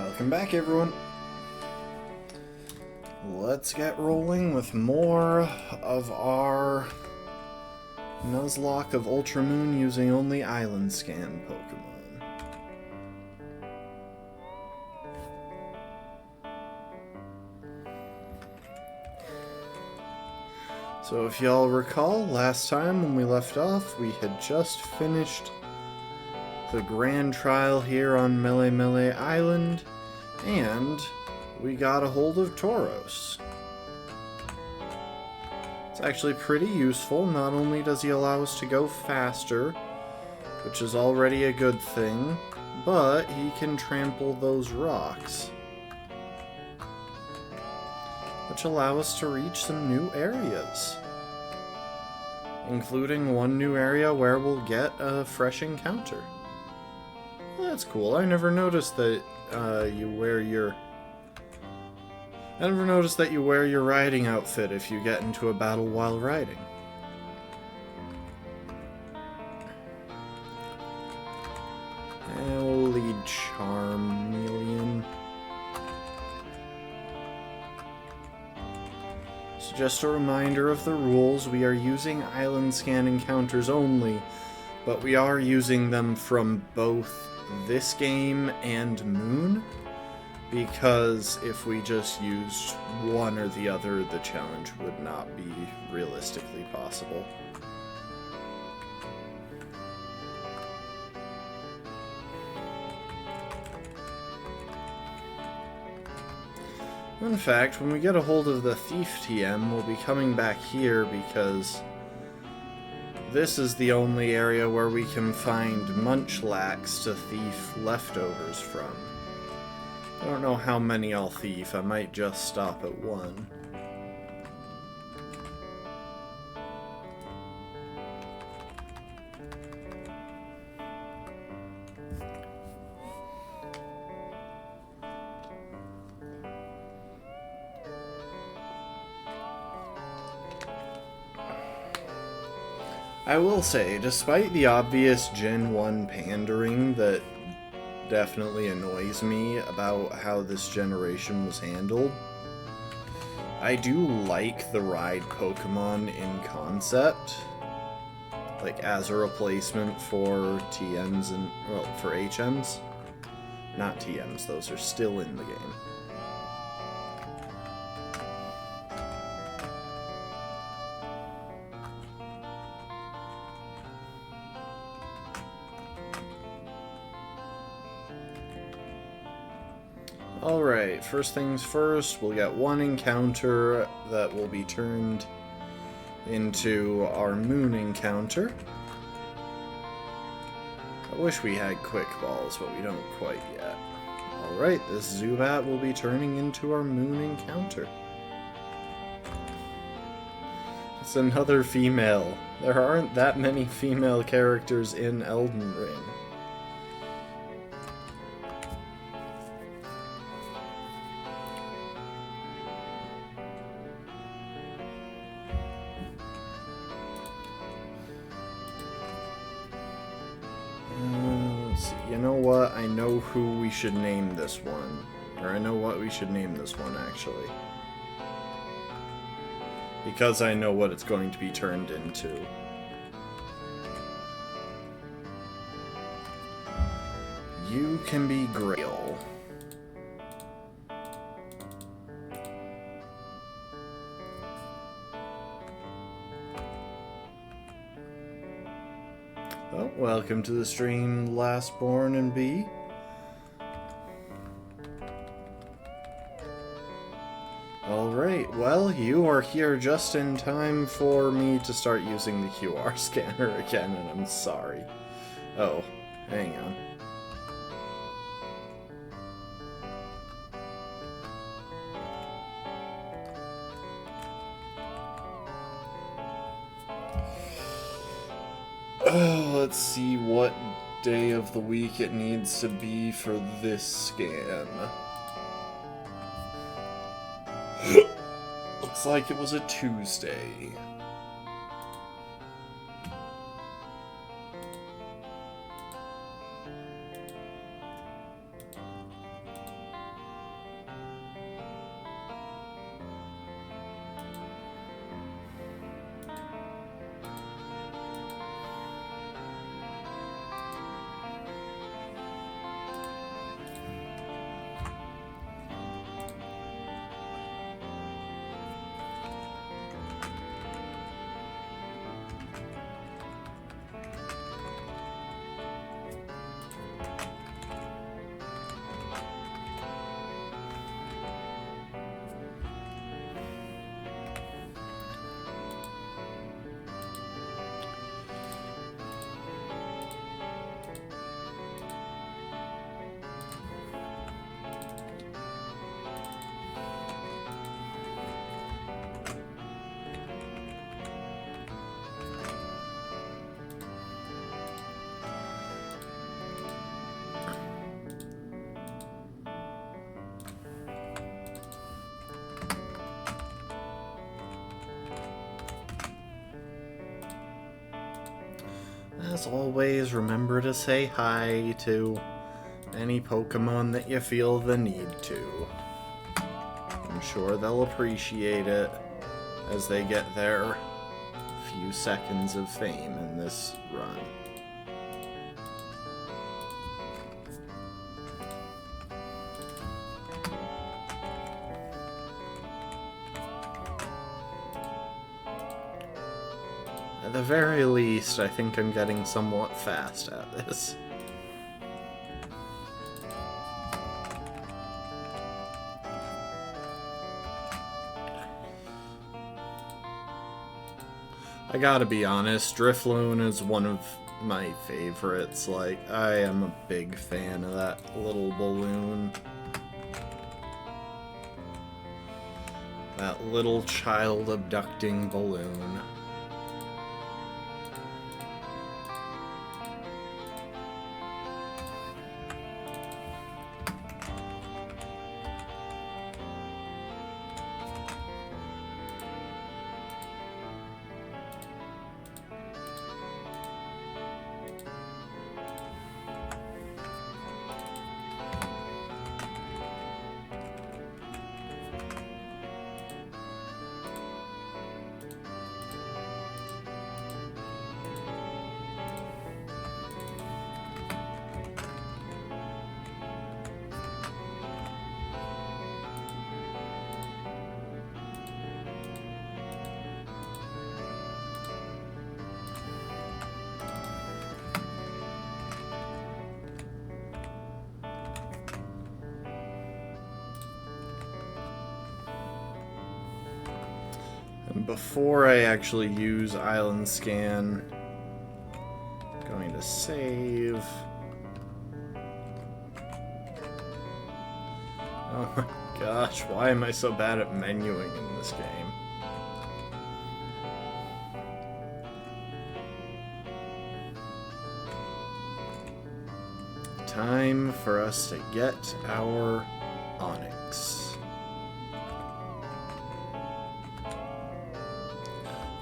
Welcome back, everyone. Let's get rolling with more of our Nuzlocke of Ultramoon using only Island Scan Pokemon. So if y'all recall, last time when we left off, we had just finished the grand trial here on Melemele Island, and we got a hold of Tauros. It's actually pretty useful. Not only does he allow us to go faster, which is already a good thing, but he can trample those rocks, which allow us to reach some new areas, including one new area where we'll get a fresh encounter. Well, that's cool. I never noticed that you wear your riding outfit if you get into a battle while riding. And we'll lead Charmeleon. So just a reminder of the rules. We are using Island Scan encounters only, but we are using them from both this game and Moon, because if we just used one or the other, the challenge would not be realistically possible. In fact, when we get a hold of the Thief TM, we'll be coming back here because this is the only area where we can find Munchlax to thief leftovers from. I don't know how many I'll thief. I might just stop at one. I will say, despite the obvious Gen 1 pandering that definitely annoys me about how this generation was handled, I do like the ride Pokemon in concept, like as a replacement for TMs and, well, for HMs. Not TMs, those are still in the game. Alright, first things first, we'll get one encounter that will be turned into our Moon encounter. I wish we had Quick Balls, but we don't quite yet. Alright, this Zubat will be turning into our Moon encounter. It's another female. There aren't that many female characters in Elden Ring. You know what? I know who we should name this one. Or I know what we should name this one, actually. Because I know what it's going to be turned into. You can be Grail. Oh, welcome to the stream, Lastborn and B. Alright, well, you are here just in time for me to start using the QR scanner again, and I'm sorry. Oh, hang on. Let's see what day of the week it needs to be for this scan. Looks like it was a Tuesday. as always, remember to say hi to any Pokemon that you feel the need to. I'm sure they'll appreciate it as they get their few seconds of fame in this run. At the very least, I think I'm getting somewhat fast at this. I gotta be honest, Drifloon is one of my favorites. Like, I am a big fan of that little balloon. That little child abducting balloon. And before I actually use Island Scan, I'm going to save. Oh my gosh, why am I so bad at menuing in this game? Time for us to get our Onyx.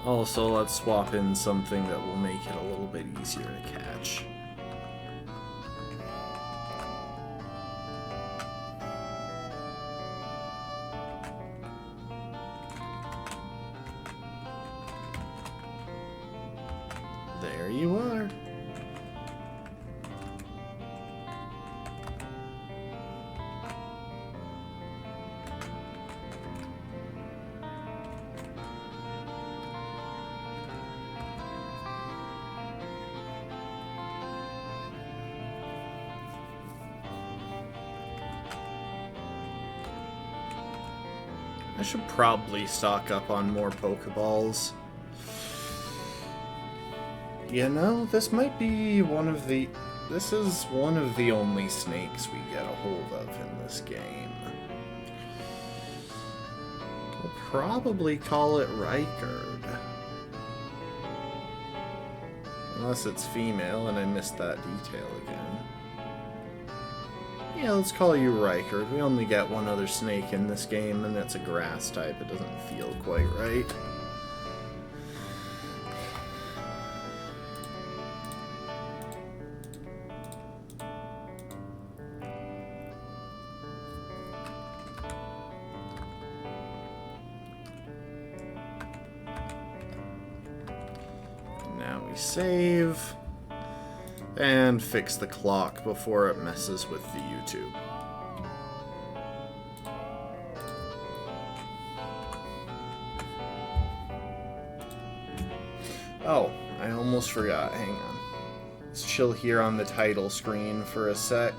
Also, let's swap in something that will make it a little bit easier to catch. There you are. I should probably stock up on more Pokeballs. You know, this might be one of the... This is one of the only snakes we get a hold of in this game. We'll probably call it Rykard. Unless it's female and I missed that detail again. Yeah, let's call you Rykard. We only get one other snake in this game, and it's a grass type. It doesn't feel quite right. Now we save. And fix the clock before it messes with the YouTube. Oh, I almost forgot. Hang on. Let's chill here on the title screen for a sec.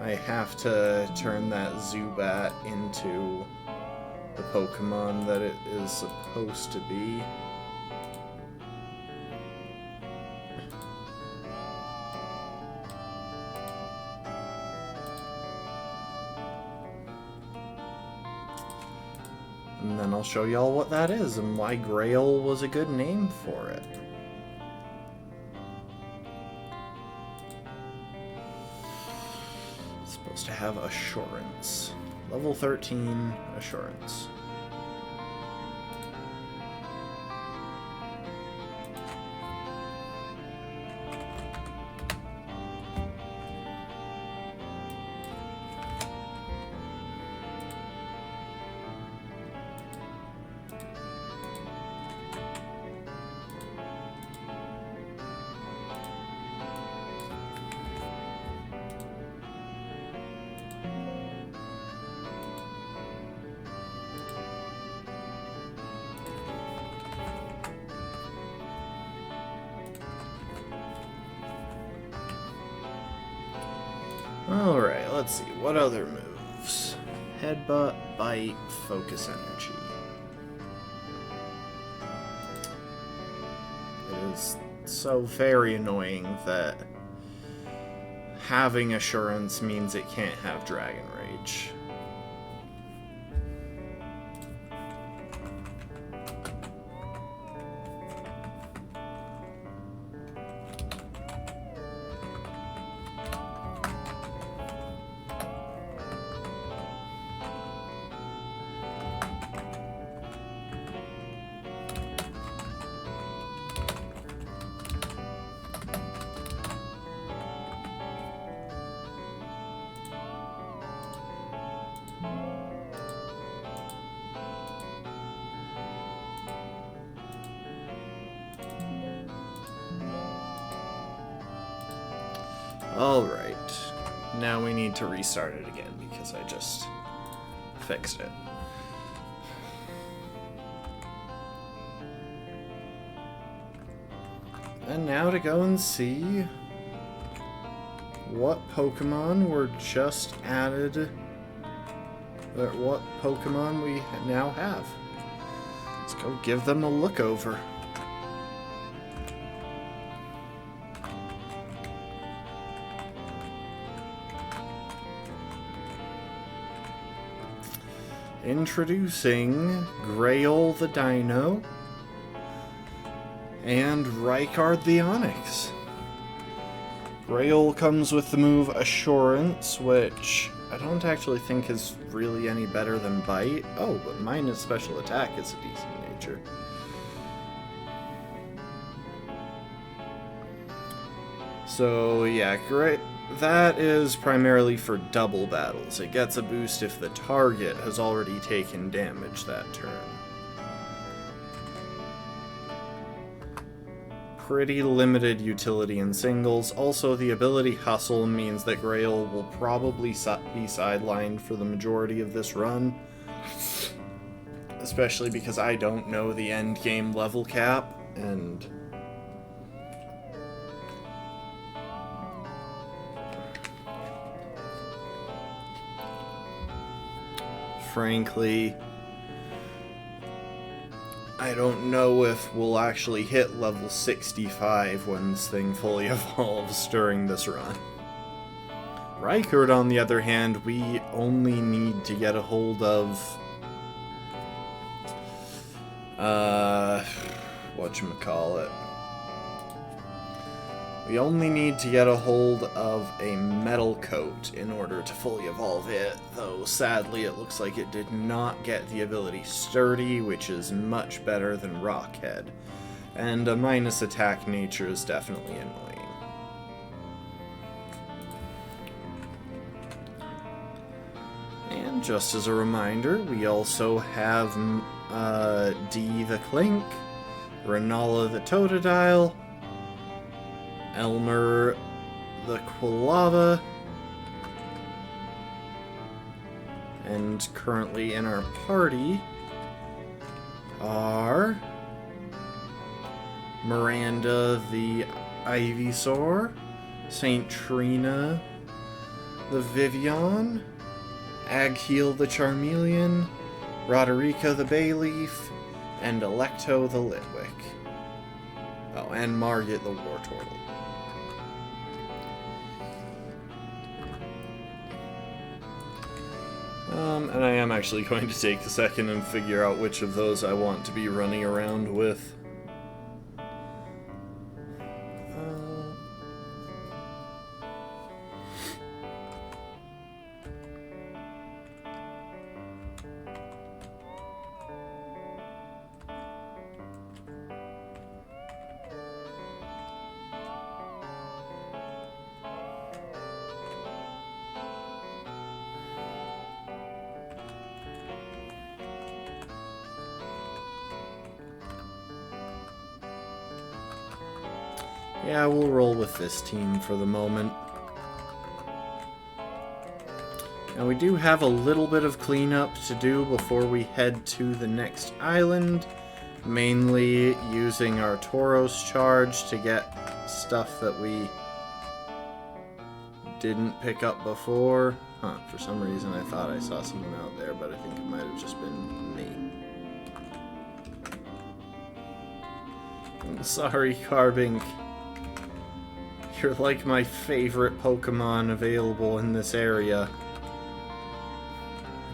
I have to turn that Zubat into the Pokemon that it is supposed to be. And then I'll show y'all what that is and why Grail was a good name for it. It's supposed to have Assurance. Level 13 Assurance. Alright, let's see. What other moves? Headbutt, bite, focus energy. It is so very annoying that having assurance means it can't have Dragon Rage. Alright, now we need to restart it again because I just fixed it. And now to go and see what Pokemon were just added, or what Pokemon we now have. Let's go give them a look over. Introducing Grail the Dino and Rykard the Onyx. Grail comes with the move Assurance, which I don't actually think is really any better than Bite. Oh, but minus special attack is a decent nature. So yeah, great. That is primarily for double battles. It gets a boost if the target has already taken damage that turn. Pretty limited utility in singles. Also, the ability Hustle means that Grail will probably be sidelined for the majority of this run. Especially because I don't know the end game level cap, and frankly, I don't know if we'll actually hit level 65 when this thing fully evolves during this run. Rykard, on the other hand, we only need to get a hold of whatchamacallit. We only need to get a hold of a metal coat in order to fully evolve it, though sadly it looks like it did not get the ability Sturdy, which is much better than Rockhead, and a minus attack nature is definitely annoying. And just as a reminder, we also have D the Clink, Renala the Totodile, Elmer the Quilava, and currently in our party are Miranda the Ivysaur, Saint Trina the Vivian, Agheel the Charmeleon, Roderica the Bayleaf, and Electo the Litwick. Oh, and Margit the Wartortle. And I am actually going to take a second and figure out which of those I want to be running around with. Yeah, we'll roll with this team for the moment. Now we do have a little bit of cleanup to do before we head to the next island, mainly using our Tauros charge to get stuff that we didn't pick up before. Huh, for some reason I thought I saw someone out there, but I think it might have just been me. I'm sorry, Carbink. You're like my favorite Pokemon available in this area.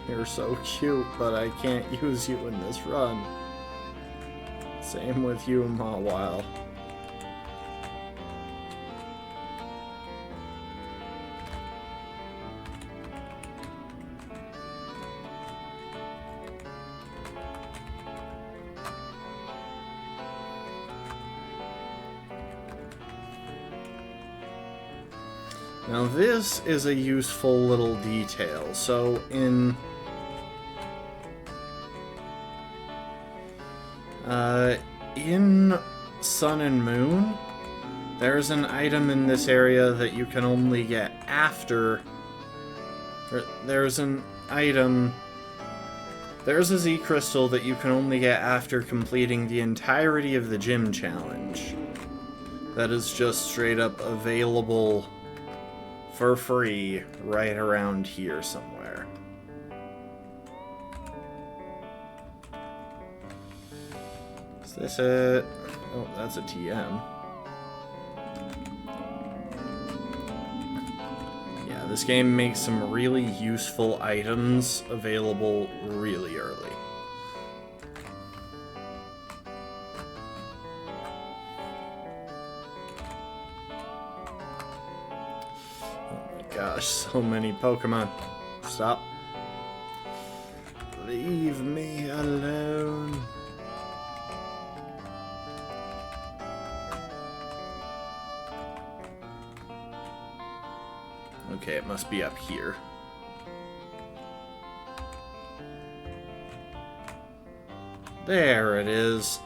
You're so cute, but I can't use you in this run. Same with you, Mawile. Now this is a useful little detail. So in Sun and Moon, there's an item in this area that you can only get after... There's a Z Crystal that you can only get after completing the entirety of the gym challenge. That is just straight up available for free right around here somewhere. Is this it? Oh, that's a TM. Yeah, this game makes some really useful items available really early. Gosh, so many Pokemon. Stop. Leave me alone. Okay, it must be up here. There it is.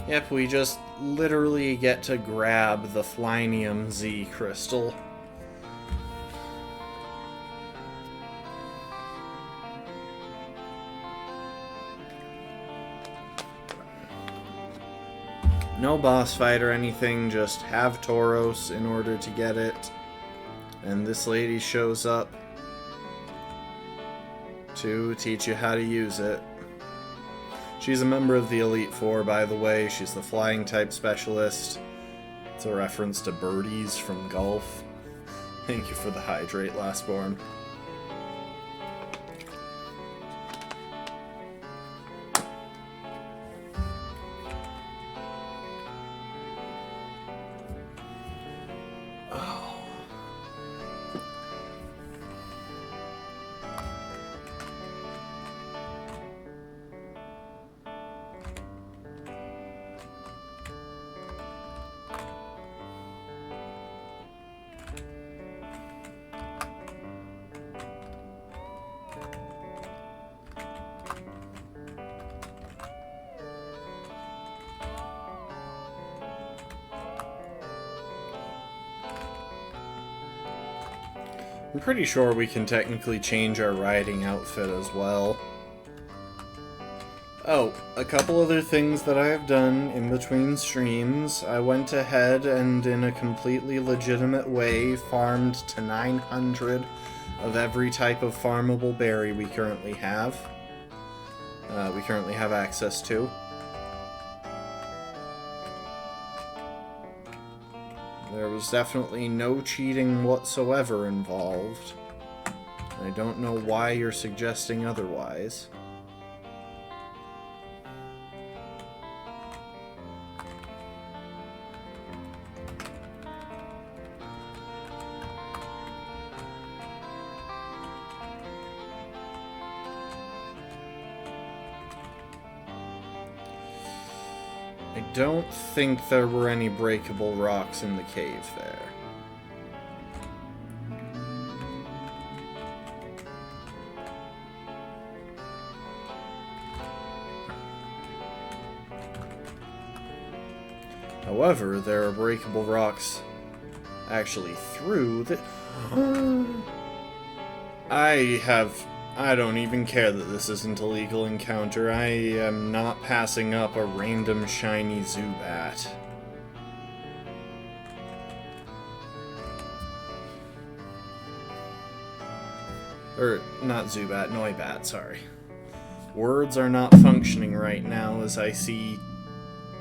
Yep, we just literally get to grab the Flynium Z Crystal. No boss fight or anything, just have Tauros in order to get it. And this lady shows up to teach you how to use it. She's a member of the Elite Four, by the way. She's the flying type specialist. It's a reference to birdies from golf. Thank you for the hydrate, Lastborn. I'm pretty sure we can technically change our riding outfit as well. Oh, a couple other things that I have done in between streams. I went ahead and in a completely legitimate way farmed to 900 of every type of farmable berry we currently have. Access to. There was definitely no cheating whatsoever involved. I don't know why you're suggesting otherwise. I don't think there were any breakable rocks in the cave there. However, there are breakable rocks actually through the... I don't even care that this isn't a legal encounter. I am not passing up a random shiny Zubat. Or, not Zubat, Noibat, sorry. Words are not functioning right now as I see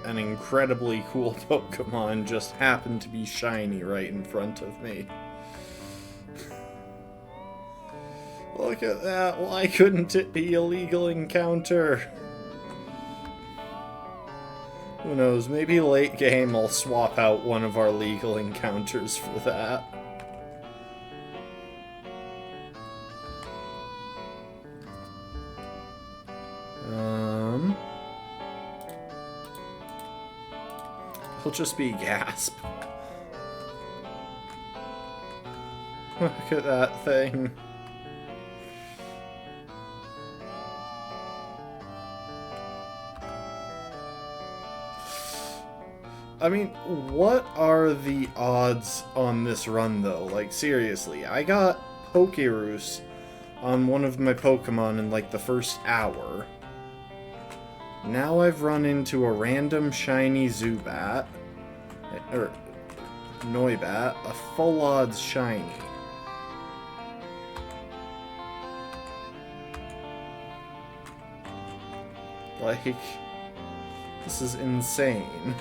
an incredibly cool Pokemon just happen to be shiny right in front of me. Look at that, why couldn't it be a legal encounter? Who knows, maybe late game I'll swap out one of our legal encounters for that. It'll just be Gasp. Look at that thing. I mean, what are the odds on this run, though? Like, seriously, I got Pokerus on one of my Pokemon in, like, the first hour. Now I've run into a random shiny Zubat, or Noibat, a full odds shiny. Like, this is insane.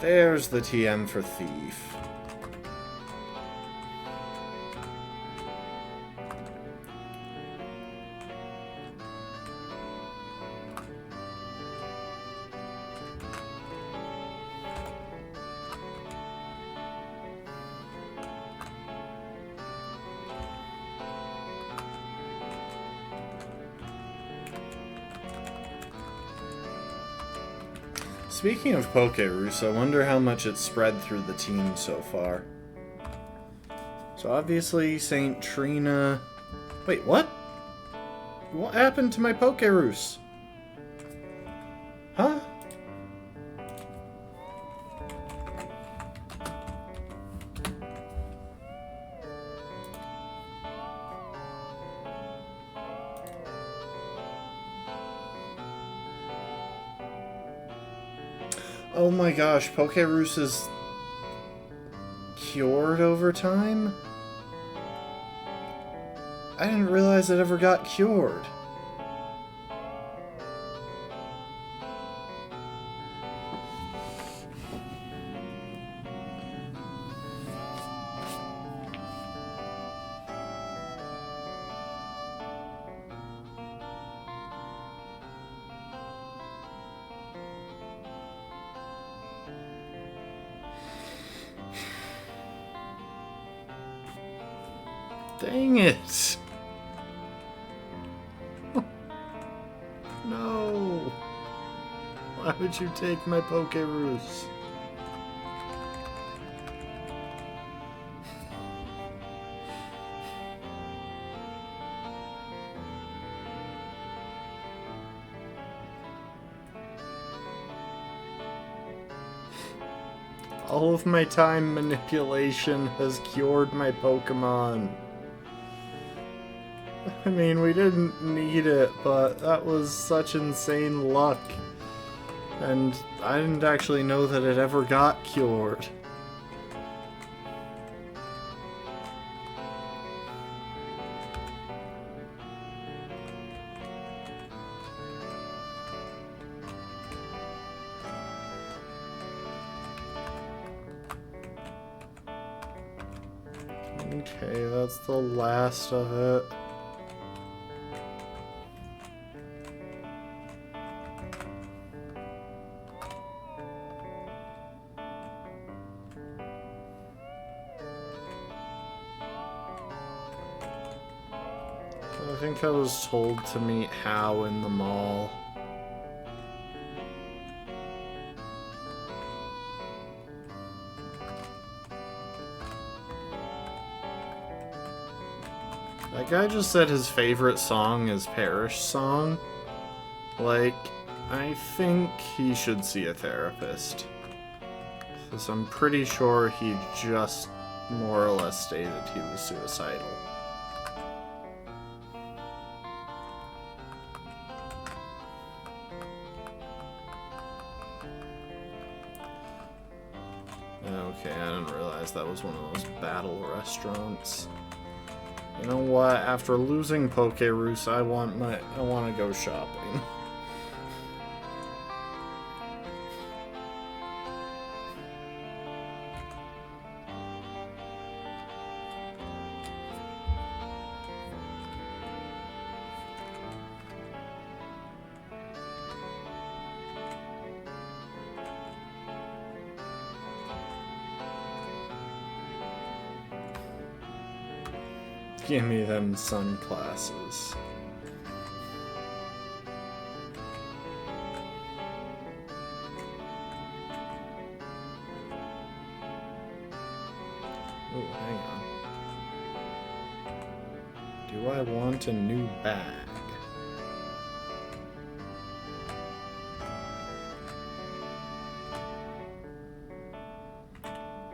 There's the TM for Thief. Speaking of Pokerus, I wonder how much it's spread through the team so far. So obviously, St. Trina... Wait, what? What happened to my Pokerus? Huh? Oh my gosh, Pokerus is cured over time? I didn't realize it ever got cured. Dang it! No! Why would you take my Pokerus? All of my time manipulation has cured my Pokemon. I mean, we didn't need it, but that was such insane luck. And I didn't actually know that it ever got cured. Okay, that's the last of it. I think I was told to meet Hao in the mall. That guy just said his favorite song is Parish Song. Like, I think he should see a therapist. Because I'm pretty sure he just more or less stated he was suicidal. Okay, I didn't realize that was one of those battle restaurants. You know what? After losing Pokerus, I want to go shopping. Give me them sunglasses. Oh, hang on. Do I want a new bag?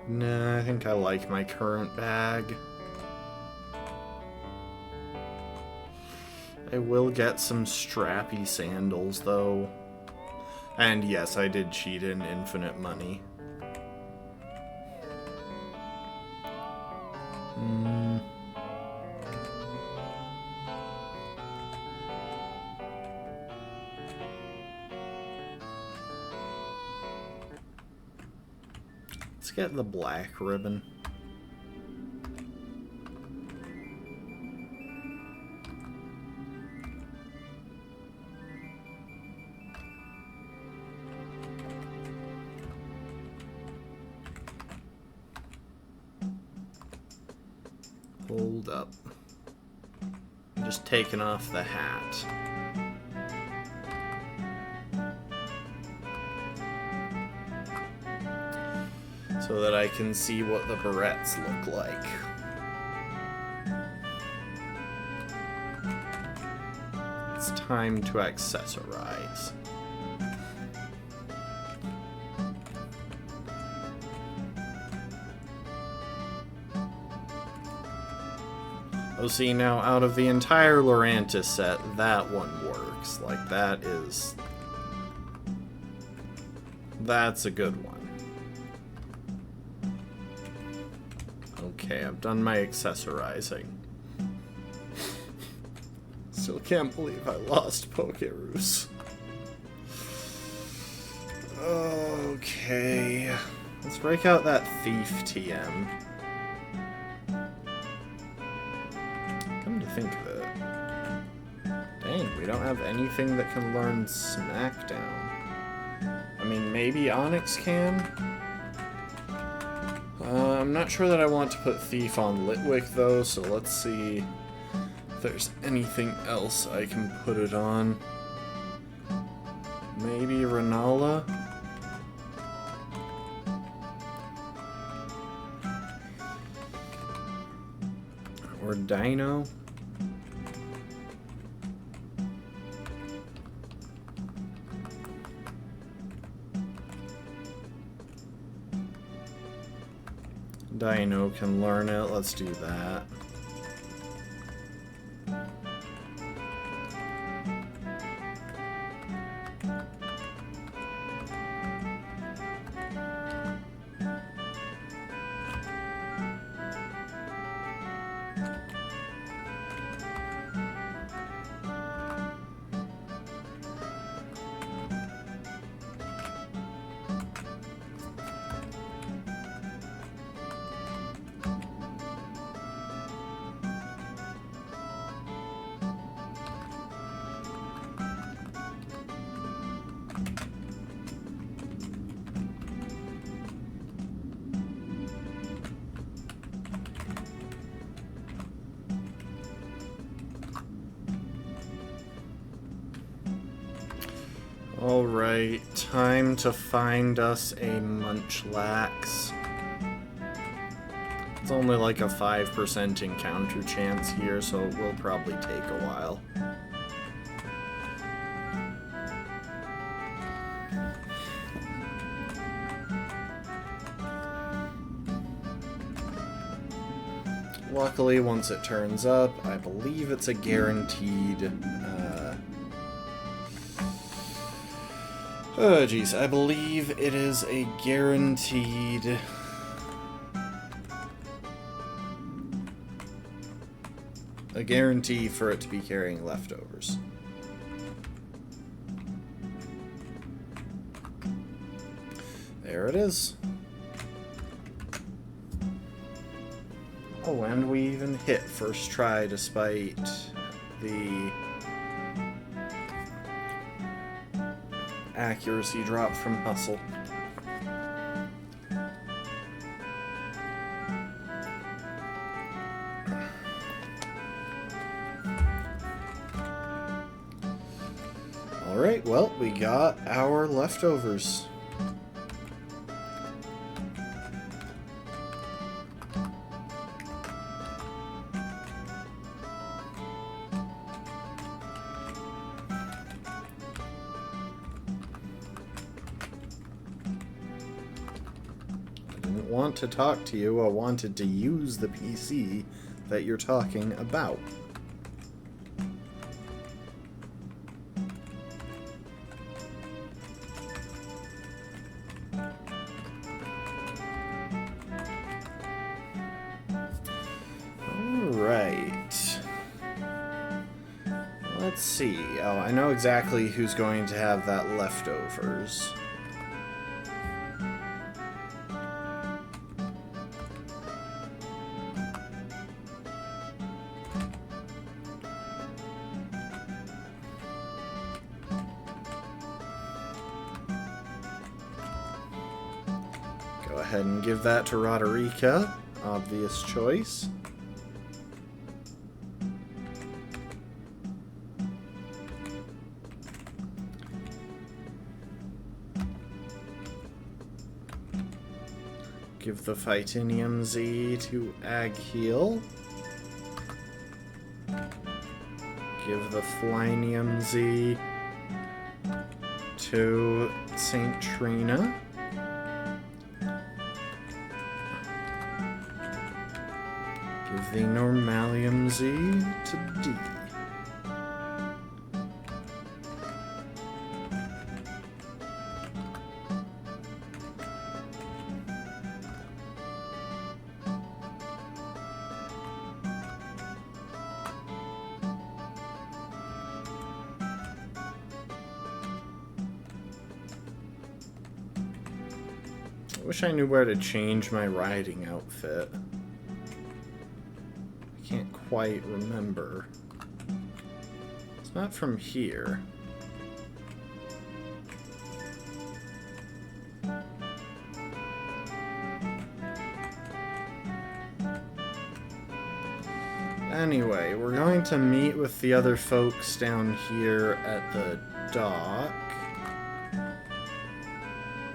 Nah, I think I like my current bag. I will get some strappy sandals, though. And yes, I did cheat in infinite money. Let's get the black ribbon. Hold up. I'm just taking off the hat. So that I can see what the barrettes look like. It's time to accessorize. Oh, see, now out of the entire Lurantis set, that one works. Like, that's a good one. Okay, I've done my accessorizing. Still can't believe I lost Pokerus. Okay. Let's break out that Thief TM. Come to think of it. Dang, we don't have anything that can learn Smackdown. I mean, maybe Onyx can? I'm not sure that I want to put Thief on Litwick, though, so let's see if there's anything else I can put it on. Maybe Renala? Or Dino? Dino can learn it. Let's do that. Alright, time to find us a Munchlax. It's only like a 5% encounter chance here, so it will probably take a while. Luckily, once it turns up, I believe it's a guaranteed... oh, geez. I believe it is a guaranteed a guarantee for it to be carrying leftovers. There it is. Oh, and we even hit first try despite the accuracy drop from Hustle. Alright, well, we got our leftovers. Want to talk to you, I wanted to use the PC that you're talking about. Alright. Let's see. Oh, I know exactly who's going to have that leftovers. Go ahead and give that to Roderica. Obvious choice. Give the Phytinium Z to Agheel. Give the Flynium Z to St. Trina. Give the Normalium Z to D. I wish I knew where to change my riding outfit. I can't quite remember. It's not from here. Anyway, we're going to meet with the other folks down here at the dock.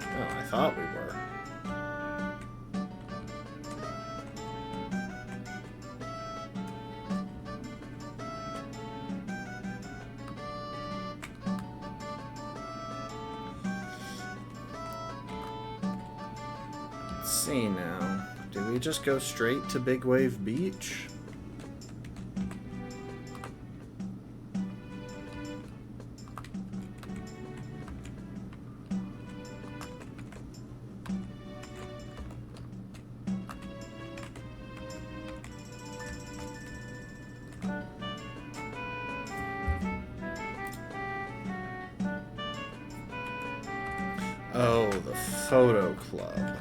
Oh, I thought we were. Let's see now. Do we just go straight to Big Wave Beach? Oh, the photo club.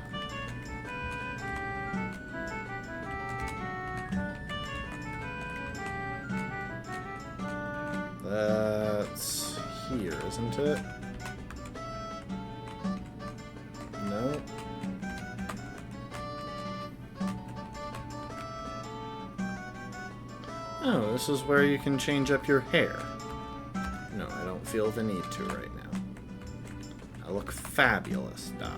That's here, isn't it? No. Oh, this is where you can change up your hair. No, I don't feel the need to right now. I look fabulous, darling.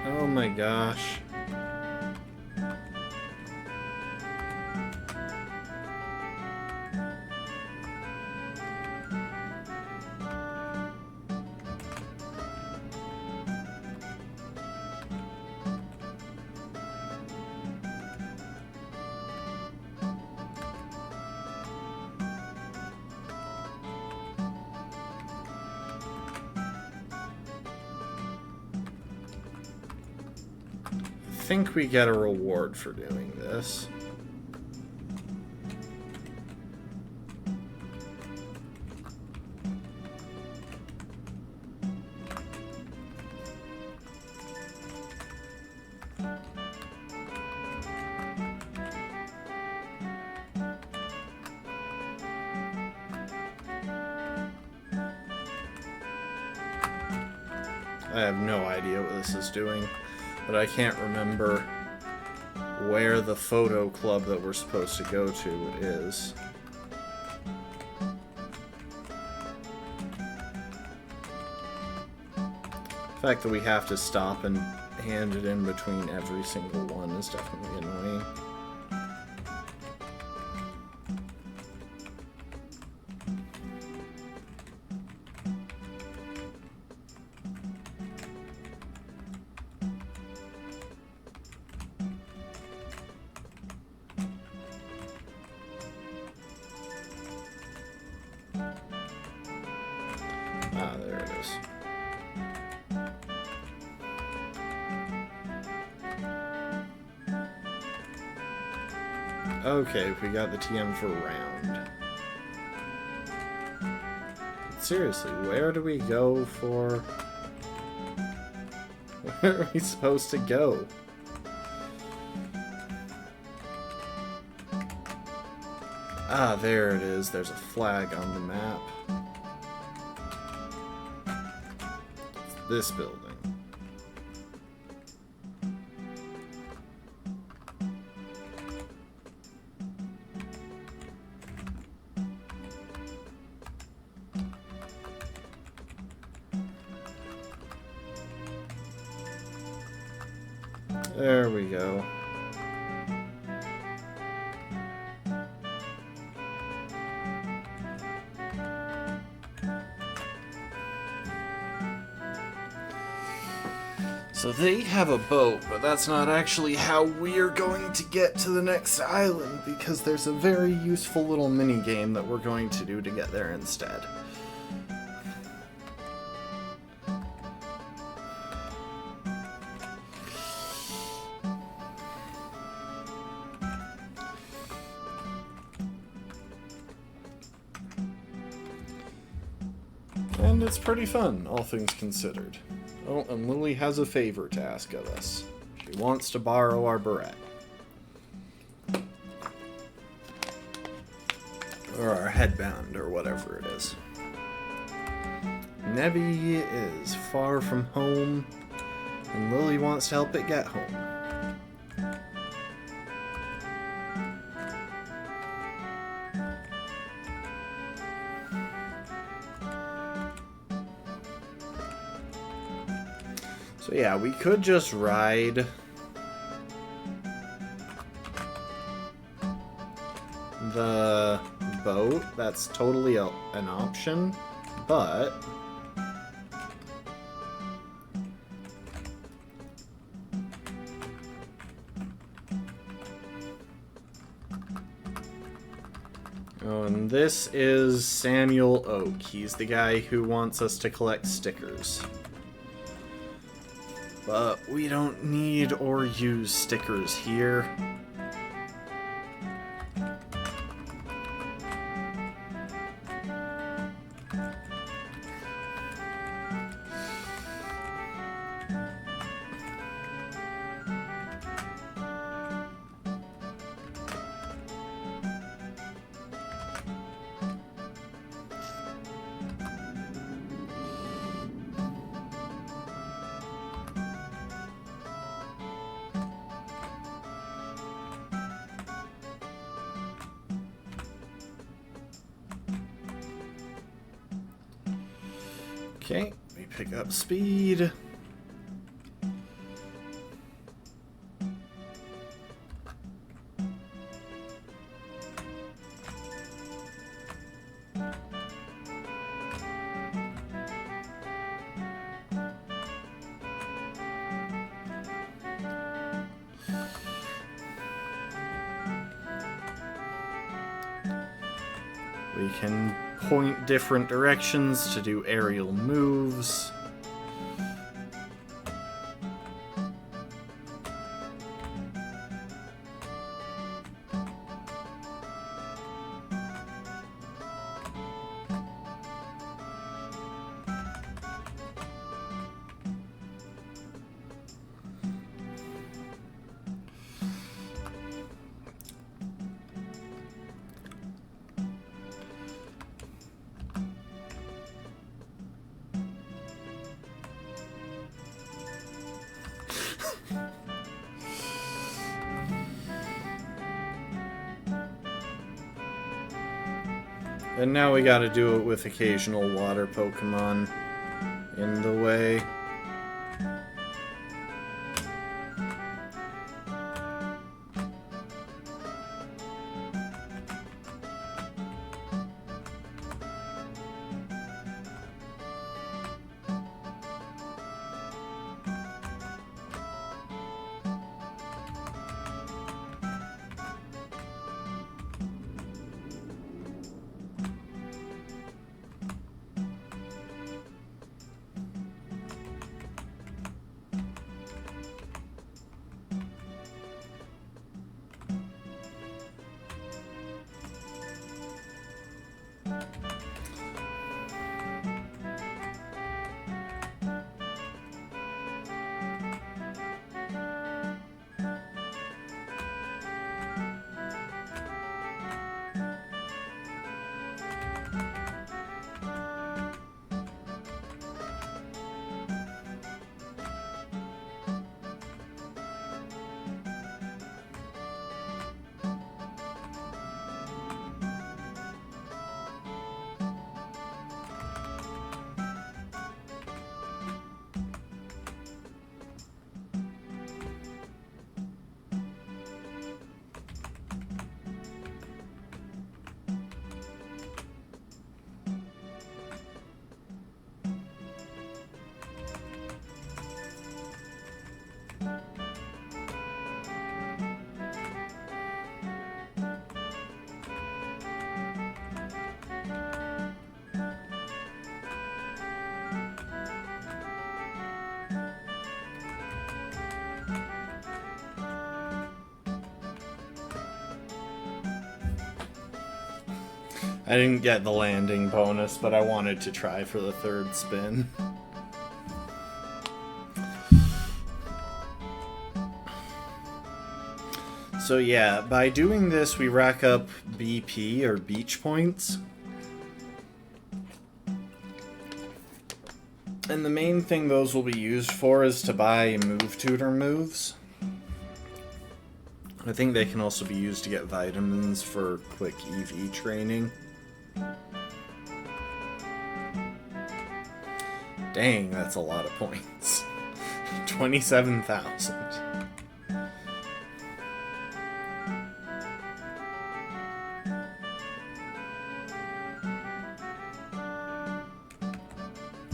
Oh my gosh. think we get a reward for doing this. I have no idea what this is doing, but I can't remember where the photo club that we're supposed to go to is. The fact that we have to stop and hand it in between every single one is definitely annoying. Ah, there it is. Okay, we got the TM for round. Seriously, where do we go for... Where are we supposed to go? Ah, there it is. There's a flag on the map. This building. There we go. So they have a boat, but that's not actually how we're going to get to the next island, because there's a very useful little mini game that we're going to do to get there instead. And it's pretty fun, all things considered. Oh, and Lily has a favor to ask of us. She wants to borrow our beret. Or our headband, or whatever it is. Nebby is far from home, and Lily wants to help it get home. So yeah, we could just ride the boat. That's totally an option, but oh, and this is Samuel Oak. He's the guy who wants us to collect stickers. But we don't need or use stickers here. Okay, we pick up speed. We can point different directions to do aerial moves. And now we gotta do it with occasional water Pokemon in the way. I didn't get the landing bonus, but I wanted to try for the third spin. So yeah, by doing this we rack up BP, or beach points. And the main thing those will be used for is to buy move tutor moves. I think they can also be used to get vitamins for quick EV training. Dang, that's a lot of points. 27,000.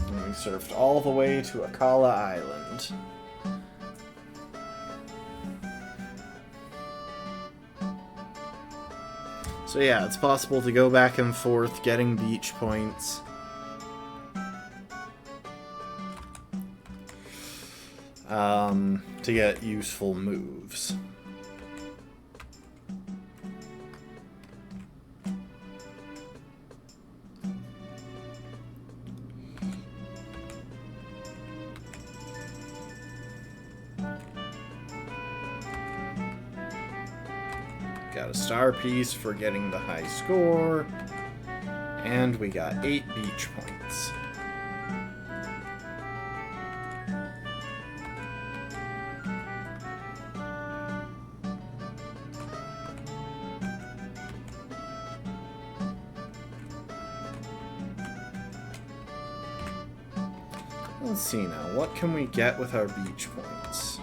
And we surfed all the way to Akala Island. So yeah, it's possible to go back and forth getting beach points. To get useful moves. Got a star piece for getting the high score, and we got 8 beach points. Let's see now, what can we get with our beach points?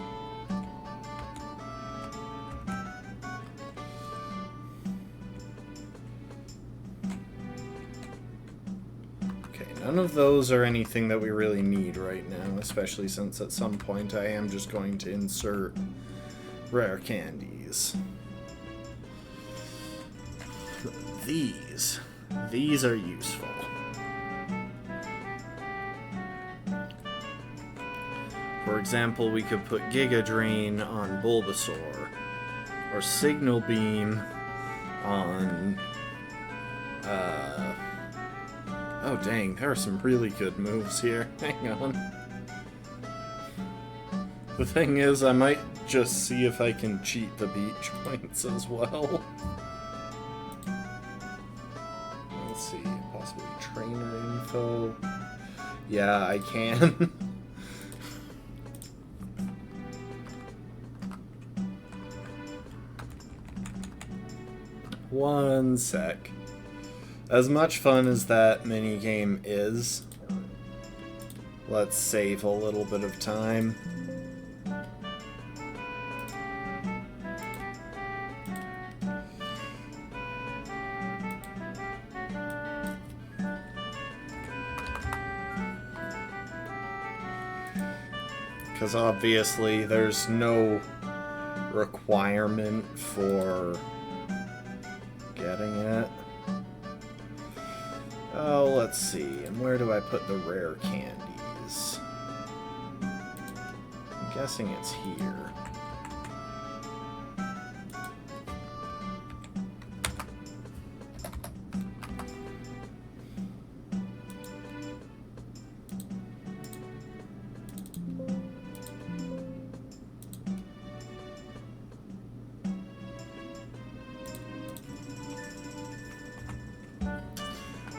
Okay, none of those are anything that we really need right now, especially since at some point I am just going to insert rare candies. These are useful. For example, we could put Giga Drain on Bulbasaur, or Signal Beam on, oh dang, there are some really good moves here. Hang on. The thing is, I might just see if I can cheat the beach points as well. Let's see, possibly trainer info. Yeah, I can. One sec. As much fun as that minigame is, let's save a little bit of time. Because obviously there's no requirement for getting it. Oh, let's see. And where do I put the rare candies? I'm guessing it's here.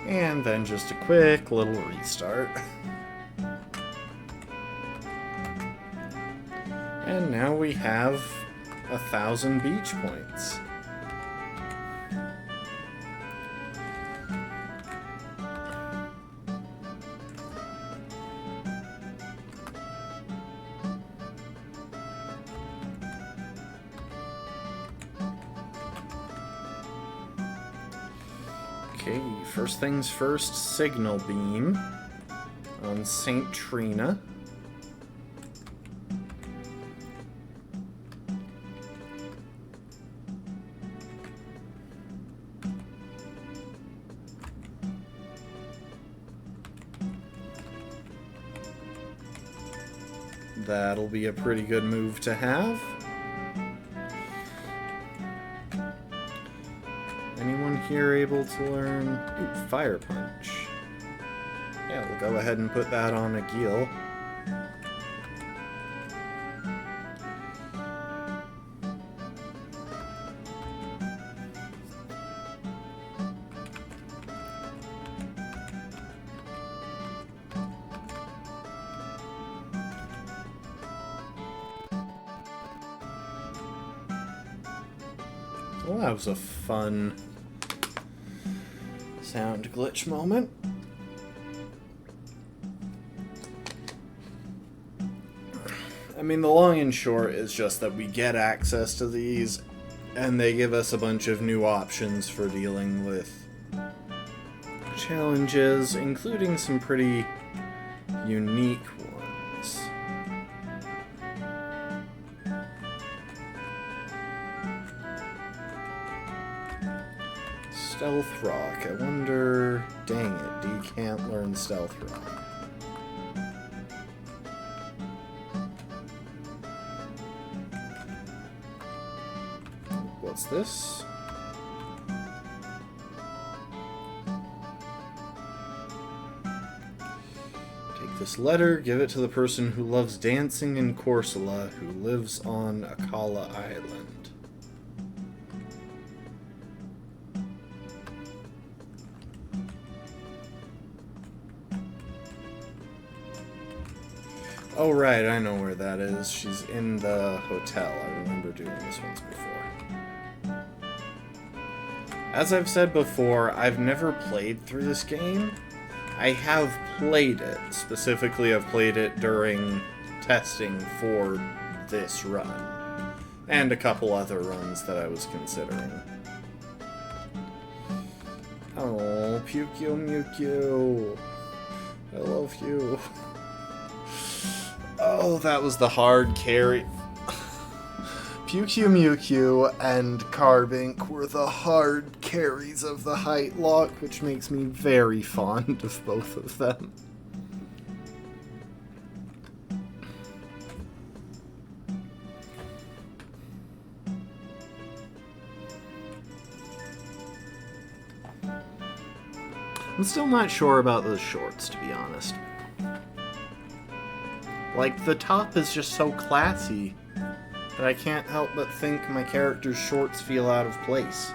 And then just a quick little restart. And now we have 1,000 beach points. Okay, first things first, signal beam on St. Trina. That'll be a pretty good move to have. Anyone here able to learn? Ooh, Fire Punch. Yeah, we'll go ahead and put that on Agil. Well, that was a fun sound glitch moment. I mean, the long and short is just that we get access to these, and they give us a bunch of new options for dealing with challenges, including some pretty unique ones. Stealth Rock. I wonder... Dang it, D can't learn Stealth Rock. What's this? Take this letter, give it to the person who loves dancing in Corsola, who lives on Akala Island. Oh right, I know where that is. She's in the hotel. I remember doing this once before. As I've said before, I've never played through this game. I have played it. Specifically, I've played it during testing for this run. And a couple other runs that I was considering. Oh, Pukyo Mukyo. I love you. Oh, that was the hard carry. Pukyo Mukyo and Carbink were the hard carries of the height lock, which makes me very fond of both of them. I'm still not sure about those shorts, to be honest. Like, the top is just so classy that I can't help but think my character's shorts feel out of place.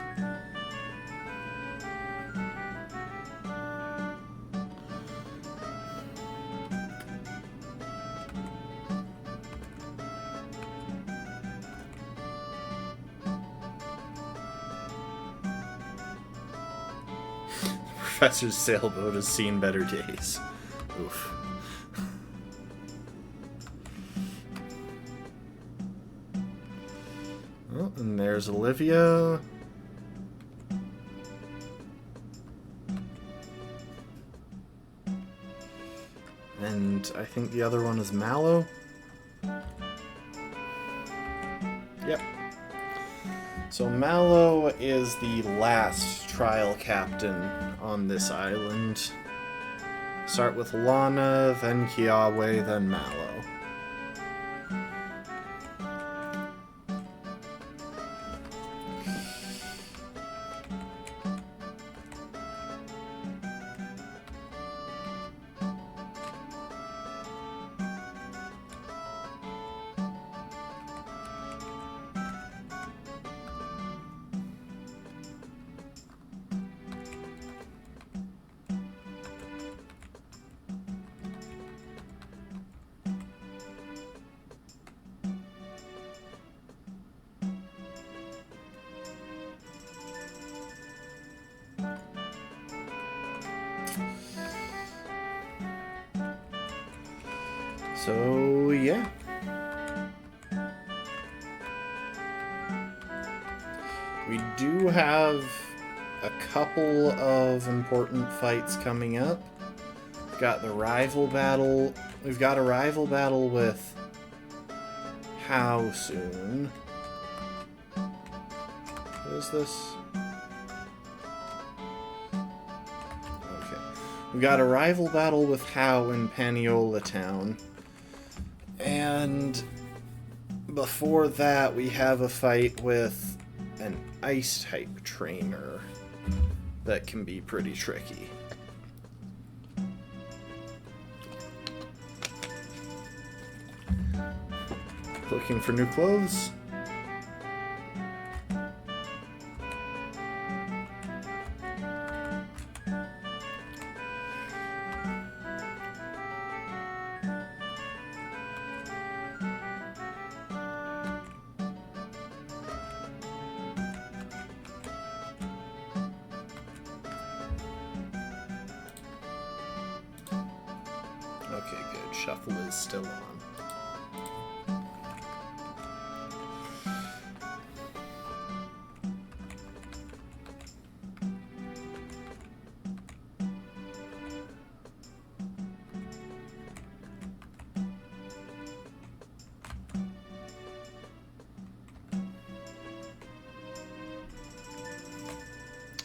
Professor's sailboat has seen better days. Oof. Oh, and there's Olivia. And I think the other one is Mallow. Yep. So Mallow is the last trial captain on this island. Start with Lana, then Kiawe, then Mallow. So, yeah. We do have a couple of important fights coming up. We've got the rival battle. We've got a rival battle with How soon? What is this? Okay. We've got a rival battle with How in Paniola Town. And before that, we have a fight with an ice-type trainer that can be pretty tricky. Looking for new clothes? Okay, good. Shuffle is still on.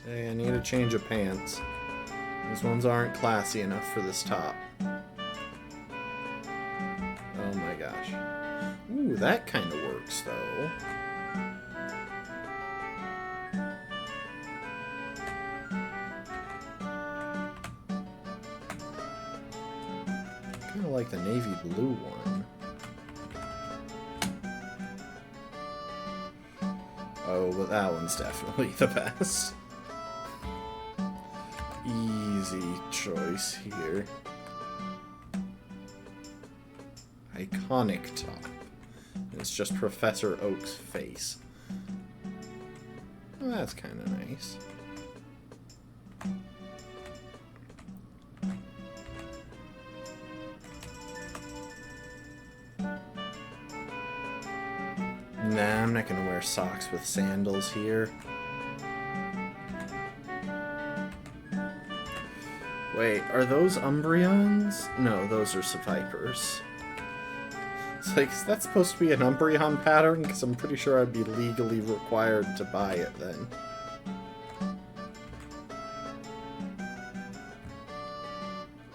Hey, I need a change of pants. These ones aren't classy enough for this top. Oh my gosh. Ooh, that kind of works, though. Kind of like the navy blue one. Oh, but that one's definitely the best. Easy choice here. Iconic top. It's just Professor Oak's face. Well, that's kind of nice. Nah, I'm not gonna wear socks with sandals here. Wait, are those Umbreons? No, those are Vipers. It's like, is that supposed to be an Umbreon pattern? Because I'm pretty sure I'd be legally required to buy it then.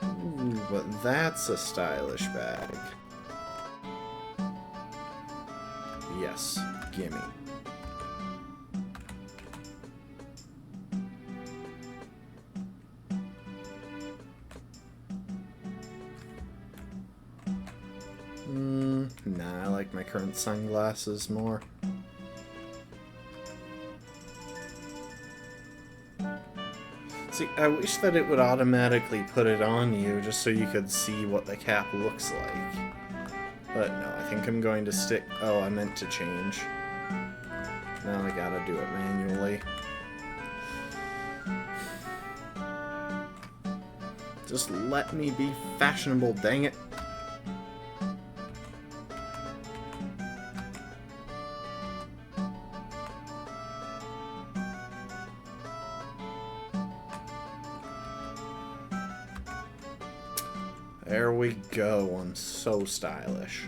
Ooh, but that's a stylish bag. Yes, gimme. Nah, I like my current sunglasses more. See, I wish that it would automatically put it on you just so you could see what the cap looks like. But no, I think I'm going to stick... Oh, I meant to change. Now I gotta do it manually. Just let me be fashionable, dang it. There we go. I'm so stylish.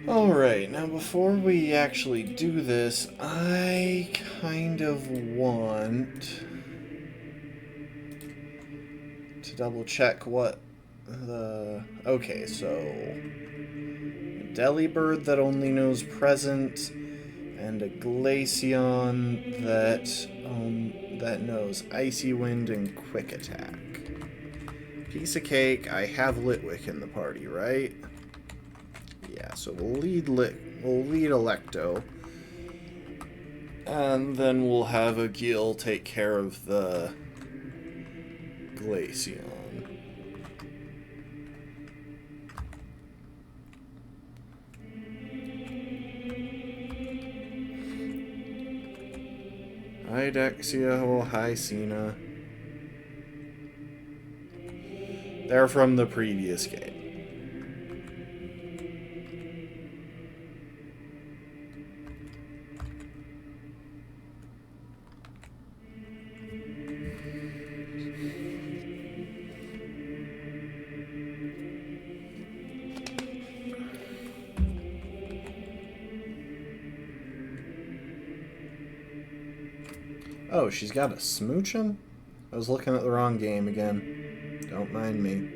Alright, now before we actually do this, I kind of want to double check what the... Okay, so... a Delibird that only knows present, and a Glaceon that knows Icy Wind and Quick Attack. Piece of cake, I have Litwick in the party, right? Yeah, so we'll lead Electo. And then we'll have a Gil take care of the Glaceon. Hi Dexia, oh hi Cena. They're from the previous game. Oh, she's got a Smoochin'? I was looking at the wrong game again. Don't mind me.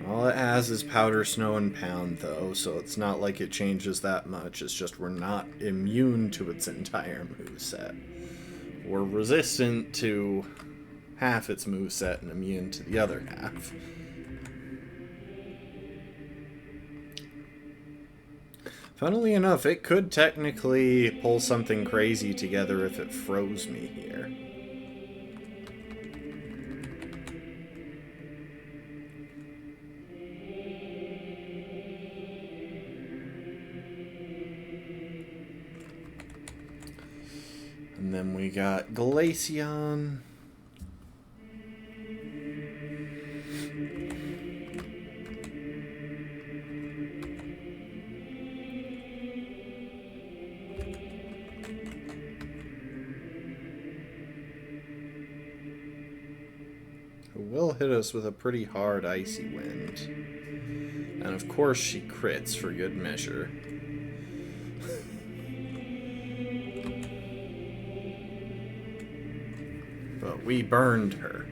All it has is Powder, Snow, and Pound, though, so it's not like it changes that much. It's just we're not immune to its entire moveset. We're resistant to half its moveset and immune to the other half. Funnily enough, it could technically pull something crazy together if it froze me here. And then we got Glaceon. Will hit us with a pretty hard Icy Wind. And of course she crits for good measure. But we burned her.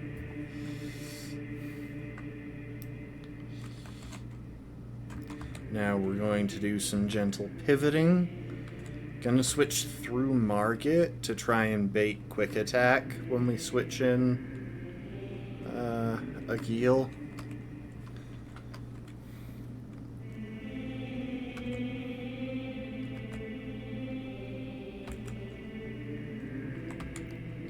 Now we're going to do some gentle pivoting. Gonna switch through Margit to try and bait Quick Attack when we switch in a Geel.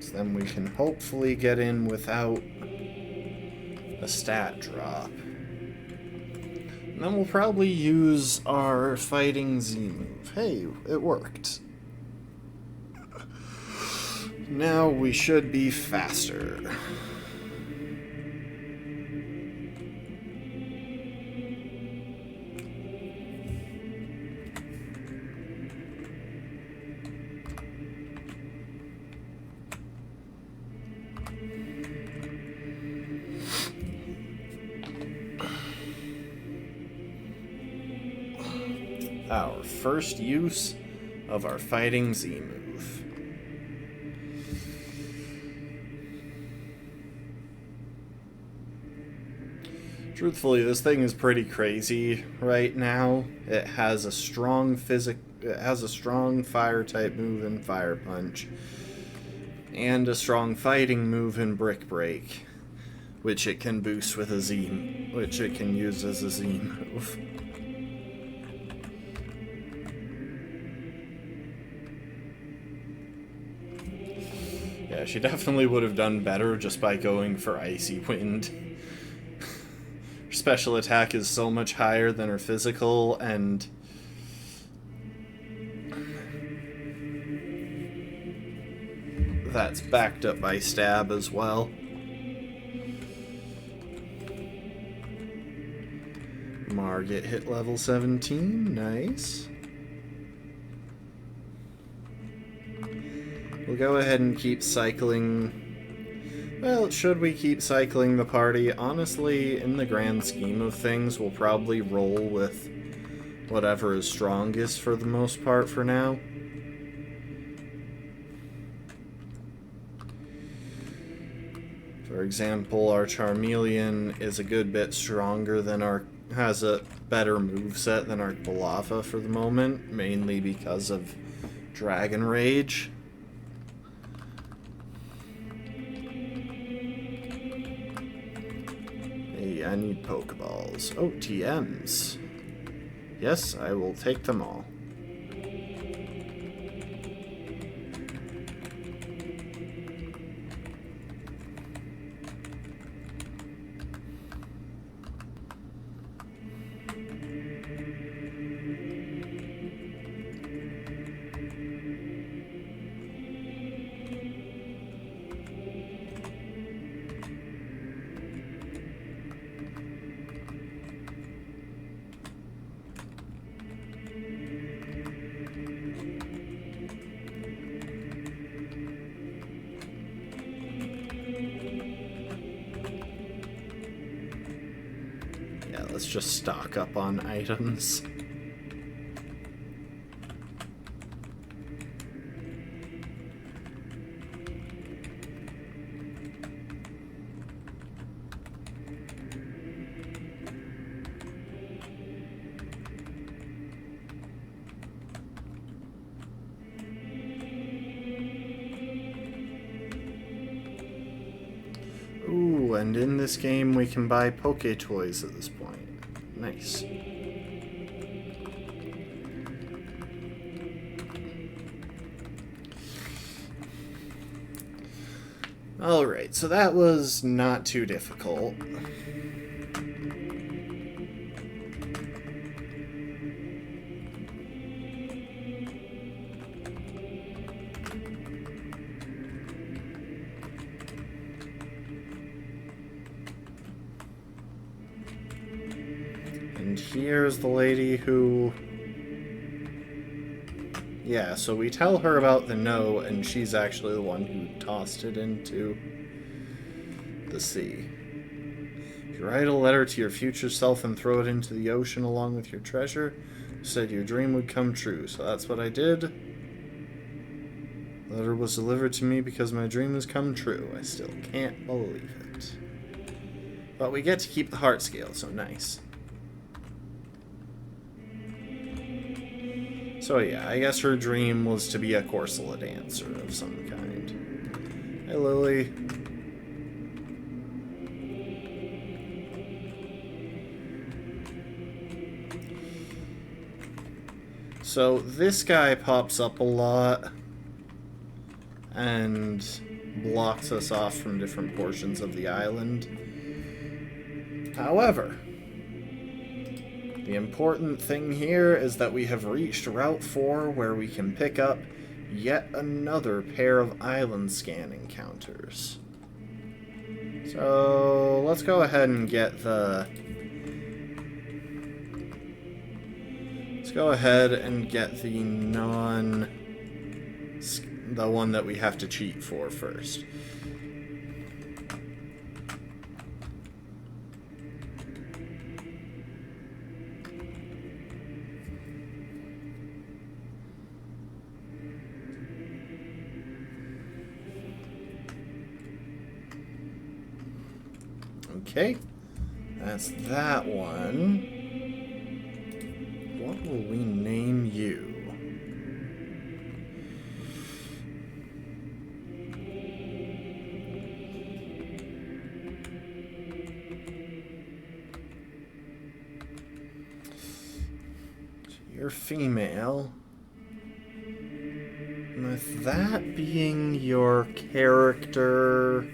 So then we can hopefully get in without a stat drop. And then we'll probably use our Fighting Z move. Hey, it worked. Now we should be faster. Our first use of our Fighting Z move. Truthfully, this thing is pretty crazy right now. It has a strong fire type move in Fire Punch and a strong fighting move in Brick Break. which it can boost with a Z, which it can use as a Z move. Yeah, she definitely would have done better just by going for Icy Wind. Her special attack is so much higher than her physical, and that's backed up by Stab as well. Margit hit level 17, nice. We'll go ahead and keep cycling. Well, should we keep cycling the party? Honestly, in the grand scheme of things, we'll probably roll with whatever is strongest for the most part for now. For example, our Charmeleon is a good bit stronger than has a better moveset than our Balava for the moment, mainly because of Dragon Rage. Hey, I need Pokeballs. Oh, TMs. Yes, I will take them all. Let's just stock up on items. Ooh, and in this game we can buy Poke Toys at this point. Nice. Alright, so that was not too difficult. And here's the lady who... Yeah, so we tell her about the no, and she's actually the one who tossed it into the sea. If you write a letter to your future self and throw it into the ocean along with your treasure, you said your dream would come true, so that's what I did. The letter was delivered to me because my dream has come true. I still can't believe it. But we get to keep the heart scale, so nice. So yeah, I guess her dream was to be a Corsola dancer of some kind. Hey, Lily. So this guy pops up a lot and blocks us off from different portions of the island. However, the important thing here is that we have reached Route 4, where we can pick up yet another pair of island scan encounters. So let's go ahead and get the... Let's go ahead and get the the one that we have to cheat for first. Okay, that's that one. What will we name you? You're female. With that being your character...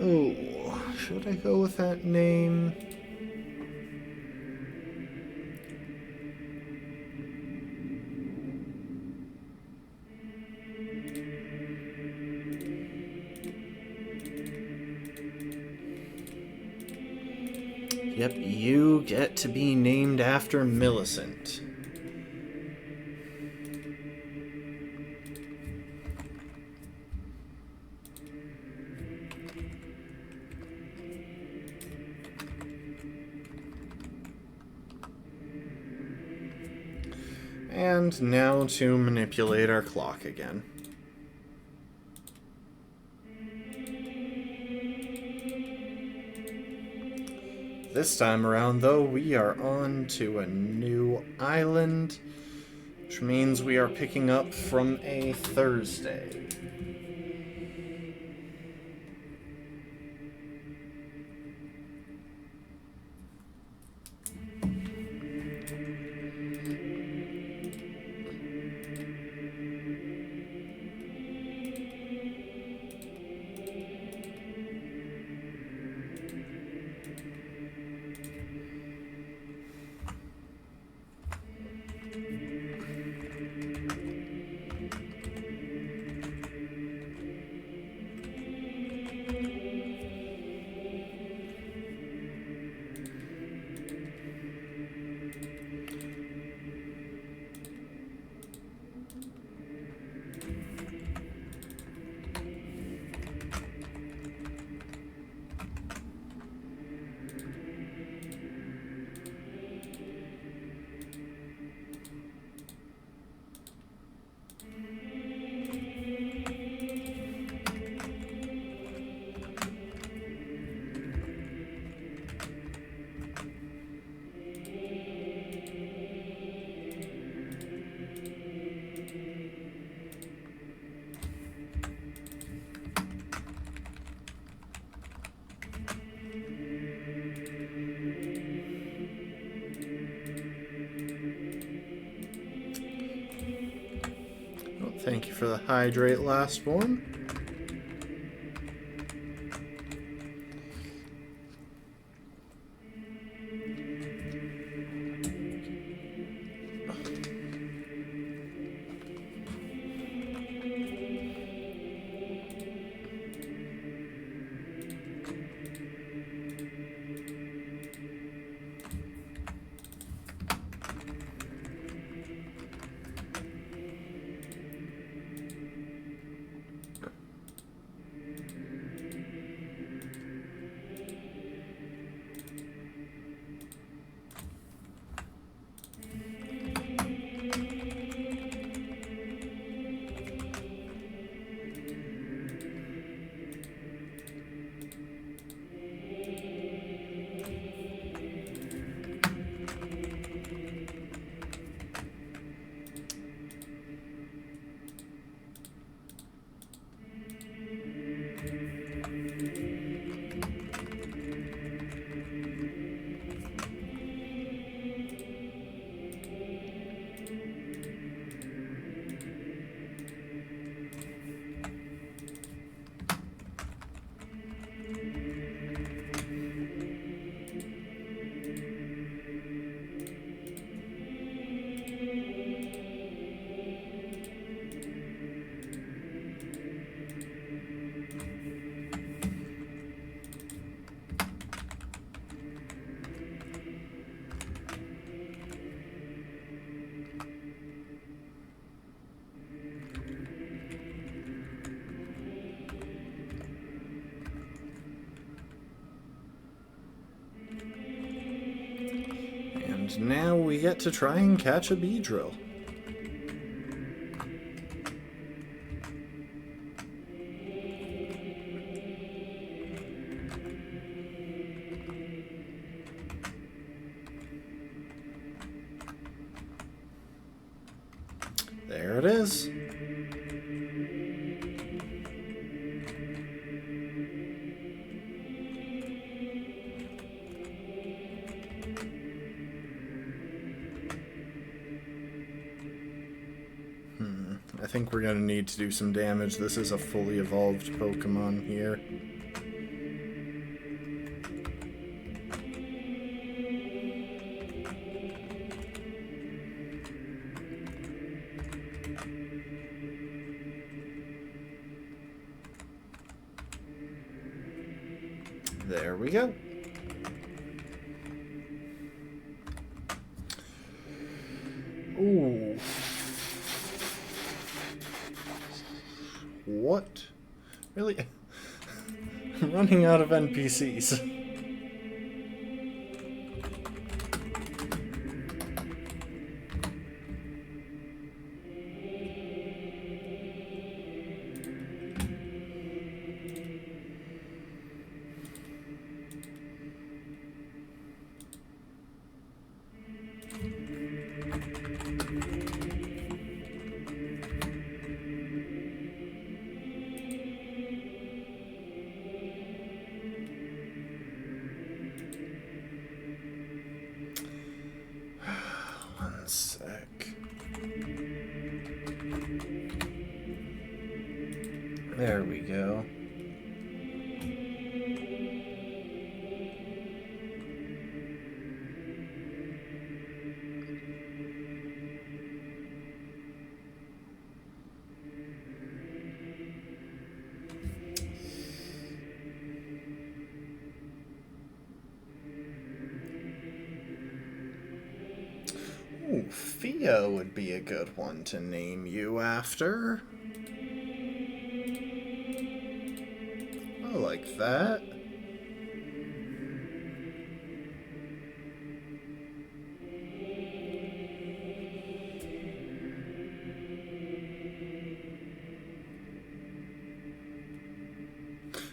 Oh, should I go with that name? Yep, you get to be named after Millicent. And now to manipulate our clock again. This time around, though, we are on to a new island, which means we are picking up from a Thursday. Thank you for the hydrate, last one. And now we get to try and catch a bee drill. There it is. I think we're going to need to do some damage. This is a fully evolved Pokemon here. There we go. Ooh. What? Really? I'm running out of NPCs. One sec. There we go. Ooh, Theo would be a good one to name you after. I like that.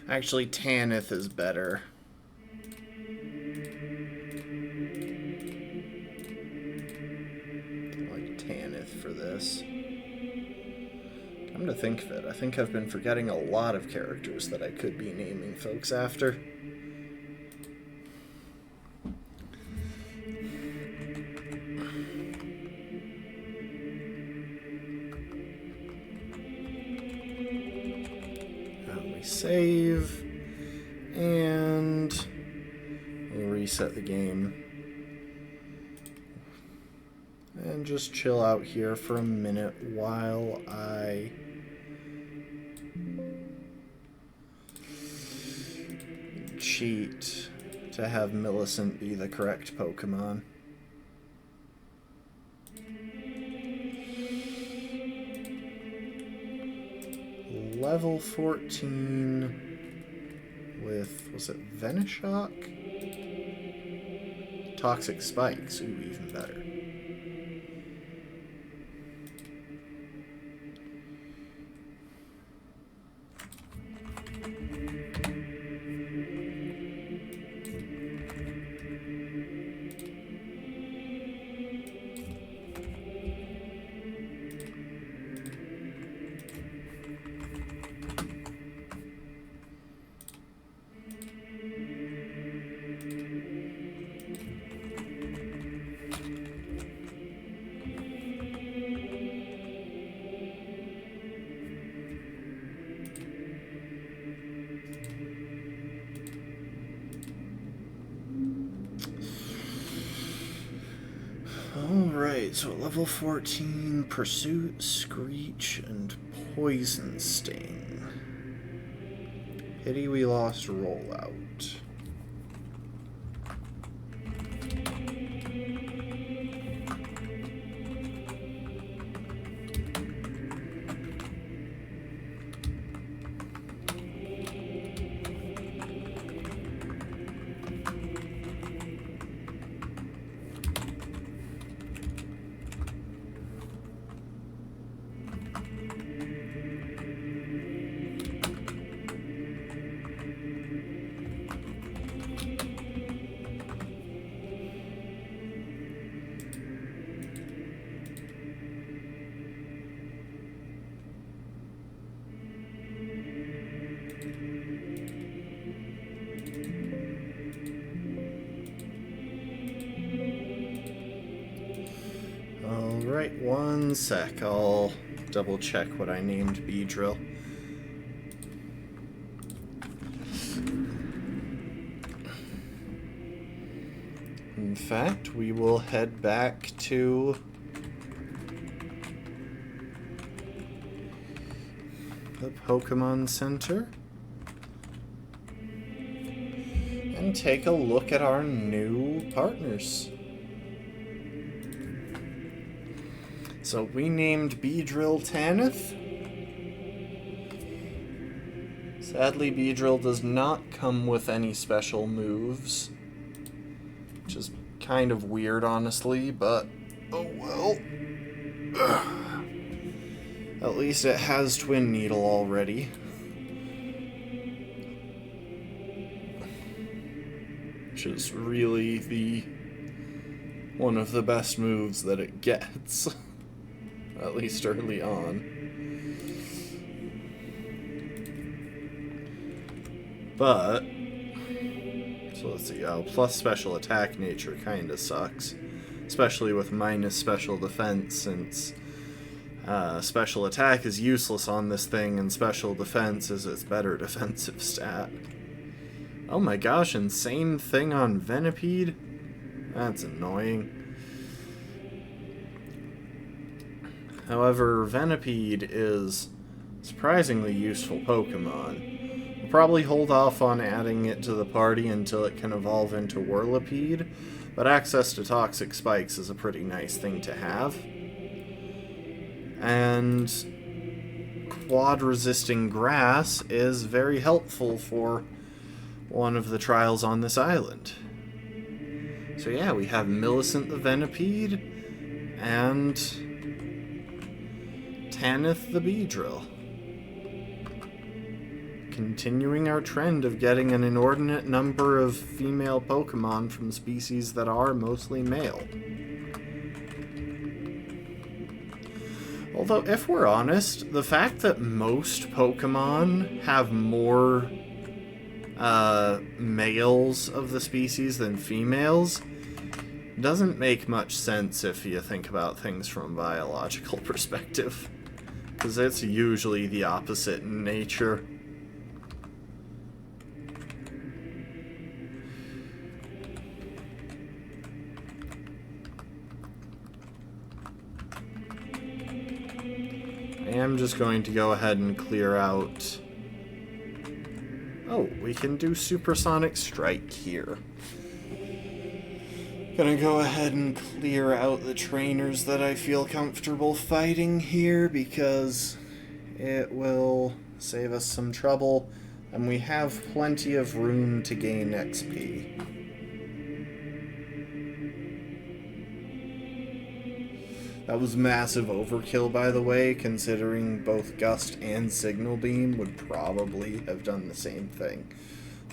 Actually, Tanith is better. For this. Come to think of it, I think I've been forgetting a lot of characters that I could be naming folks after. Now we save, and we'll reset the game. And just chill out here for a minute while I cheat to have Millicent be the correct Pokemon. Level 14 with, was it Venoshock? Toxic Spikes, ooh, even better. Alright, so at level 14, Pursuit, Screech, and Poison Sting. Pity we lost Rollout. Alright, one sec, I'll double check what I named Beedrill. In fact, we will head back to the Pokemon Center and take a look at our new partners. So we named Beedrill Tanith. Sadly, Beedrill does not come with any special moves, which is kind of weird, honestly, but oh well. At least it has Twin Needle already. Which is really one of the best moves that it gets. At least early on. But so let's see, plus special attack nature kinda sucks. Especially with minus special defense, since special attack is useless on this thing and special defense is its better defensive stat. Oh my gosh, and same thing on Venipede? That's annoying. However, Venipede is a surprisingly useful Pokemon. We'll probably hold off on adding it to the party until it can evolve into Whirlipede, but access to Toxic Spikes is a pretty nice thing to have. And Quad-resisting Grass is very helpful for one of the trials on this island. So yeah, we have Millicent the Venipede and Tanith the Beedrill. Continuing our trend of getting an inordinate number of female Pokemon from species that are mostly male. Although, if we're honest, the fact that most Pokemon have more males of the species than females doesn't make much sense if you think about things from a biological perspective, because it's usually the opposite in nature. I am just going to go ahead and clear out... Oh, we can do Supersonic Strike here. Gonna go ahead and clear out the trainers that I feel comfortable fighting here, because it will save us some trouble, and we have plenty of room to gain XP. That was massive overkill, by the way, considering both Gust and Signal Beam would probably have done the same thing.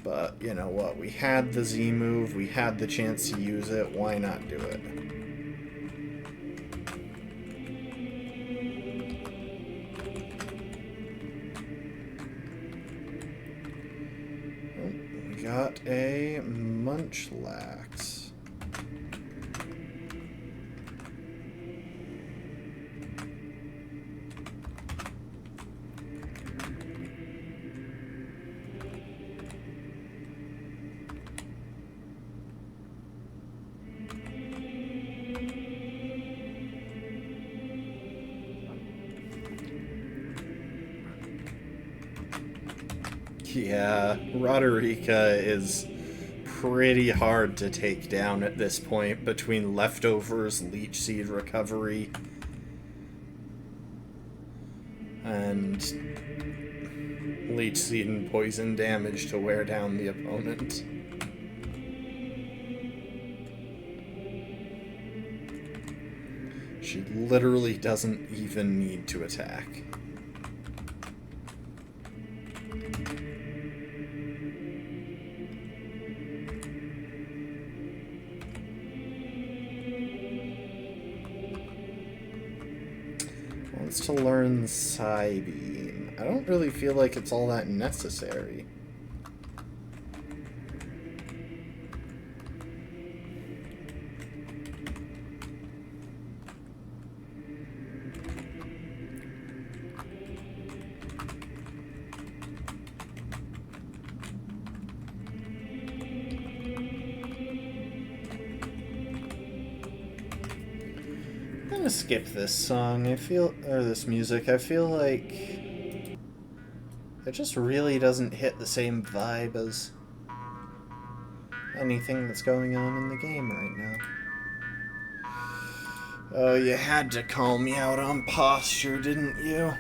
But, you know what, we had the Z move, we had the chance to use it, why not do it? Oh, we got a Munchlax. Yeah, Roderica is pretty hard to take down at this point between leftovers, Leech Seed recovery, and Leech Seed and poison damage to wear down the opponent. She literally doesn't even need to attack. Wants to learn Psybeam. I don't really feel like it's all that necessary. gonna skip this song. Or this music. I feel like it just really doesn't hit the same vibe as anything that's going on in the game right now. Oh, you had to call me out on posture, didn't you?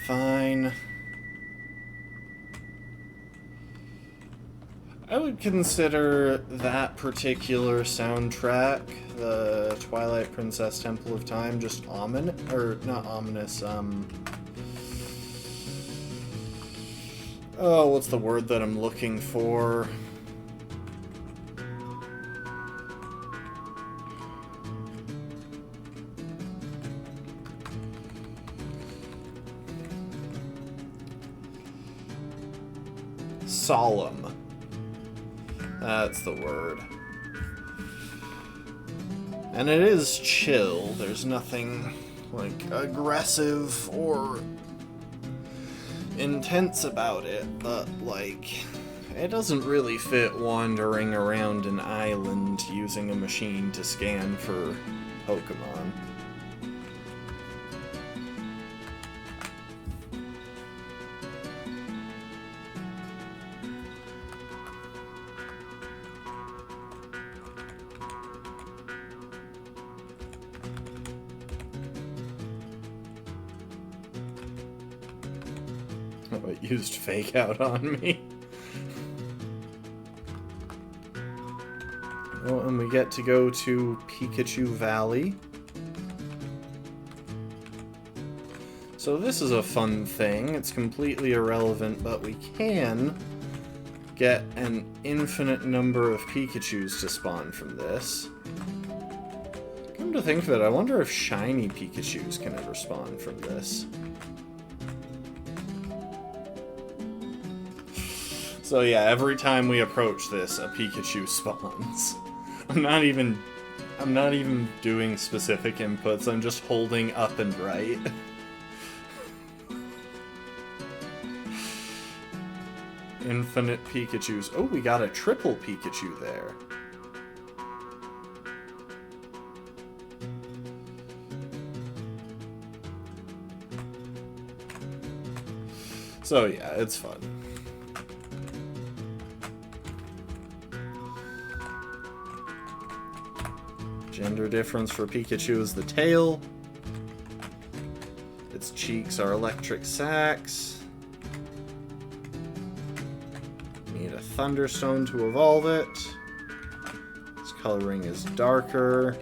Fine. I would consider that particular soundtrack, the Twilight Princess Temple of Time, just ominous, or not ominous, oh, what's the word that I'm looking for? Solemn. That's the word. And it is chill. There's nothing, like, aggressive or intense about it, but, like, it doesn't really fit wandering around an island using a machine to scan for Pokémon. Oh, it used fake out on me. Oh, and we get to go to Pikachu Valley. So this is a fun thing. It's completely irrelevant, but we can get an infinite number of Pikachus to spawn from this. Come to think of it, I wonder if shiny Pikachus can ever spawn from this. So yeah, every time we approach this, a Pikachu spawns. I'm not even doing specific inputs, I'm just holding up and right. Infinite Pikachus. Oh, we got a triple Pikachu there. So yeah, it's fun. Gender difference for Pikachu is the tail. Its cheeks are electric sacs. Need a Thunderstone to evolve it. Its coloring is darker.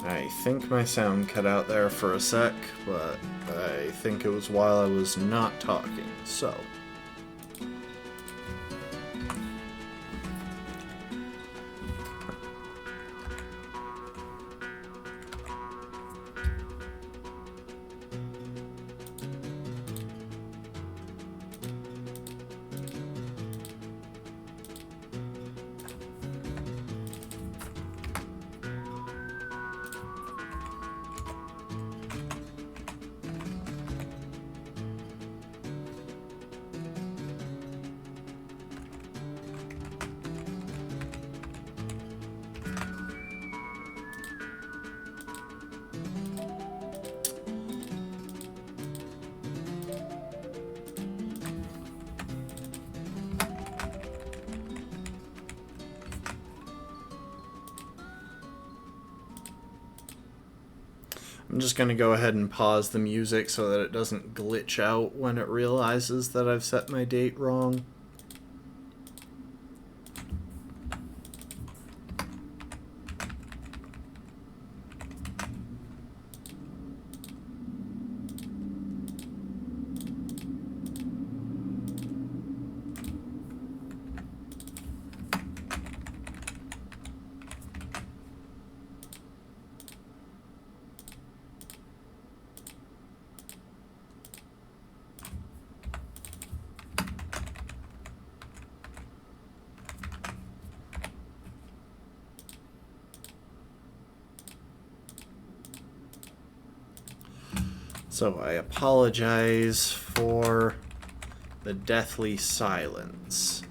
I think my sound cut out there for a sec, but I think it was while I was not talking, so... I'm just going to go ahead and pause the music so that it doesn't glitch out when it realizes that I've set my date wrong. So I apologize for the deathly silence.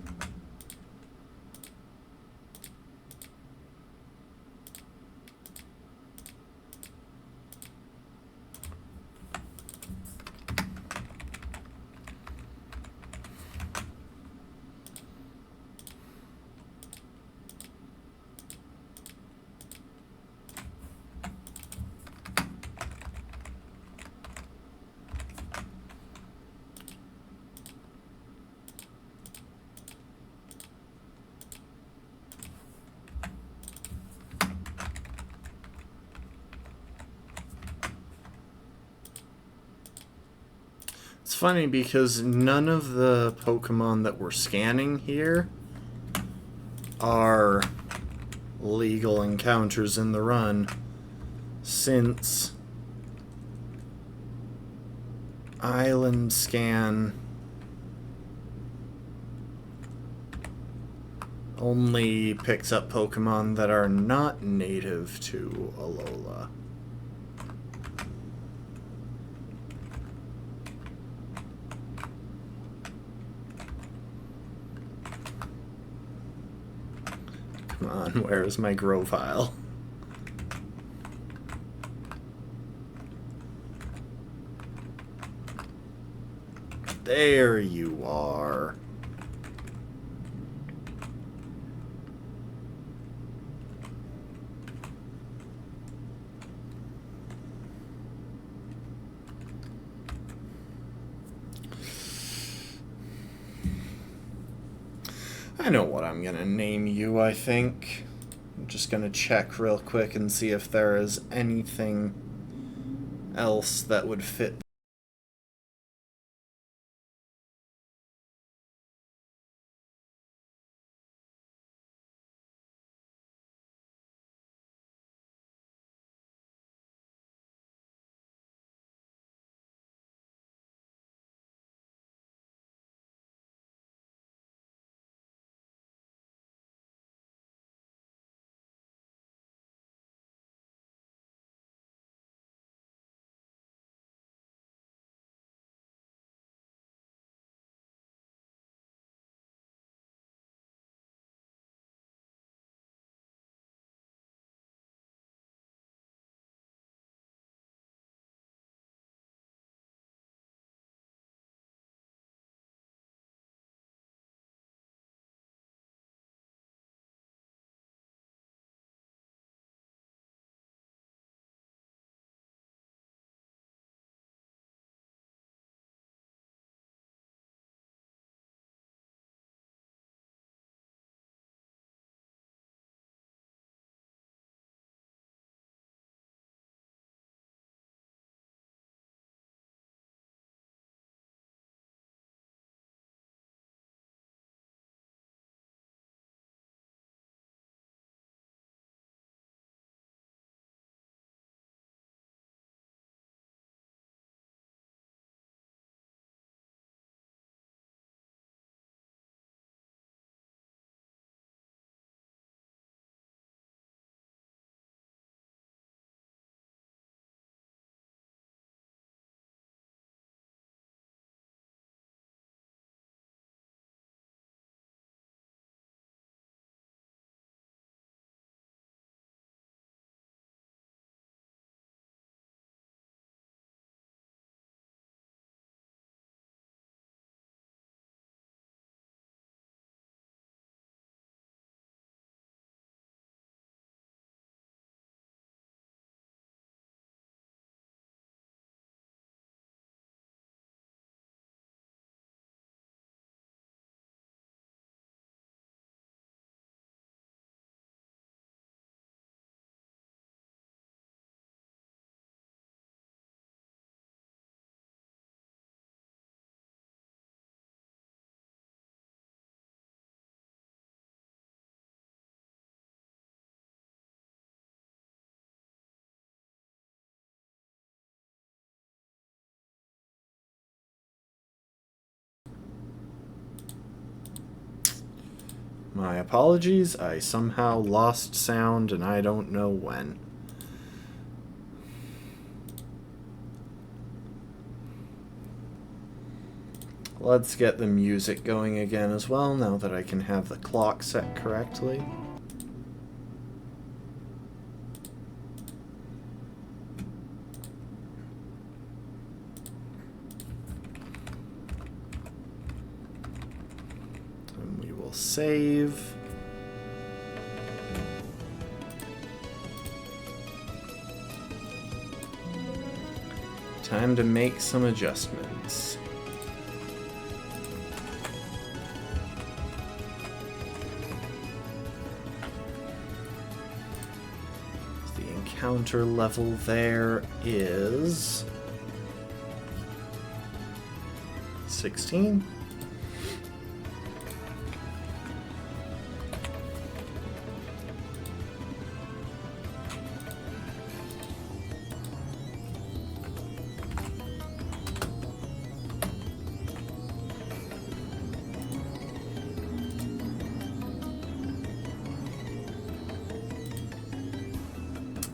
It's funny because none of the Pokemon that we're scanning here are legal encounters in the run, since Island Scan only picks up Pokemon that are not native to Alola. Come on, where's my Grovyle? There you are. I know what I'm gonna name you, I think. I'm just gonna check real quick and see if there is anything else that would fit My apologies, I somehow lost sound and I don't know when. Let's get the music going again as well, now that I can have the clock set correctly. And we will save. Time to make some adjustments. Counter level there is 16.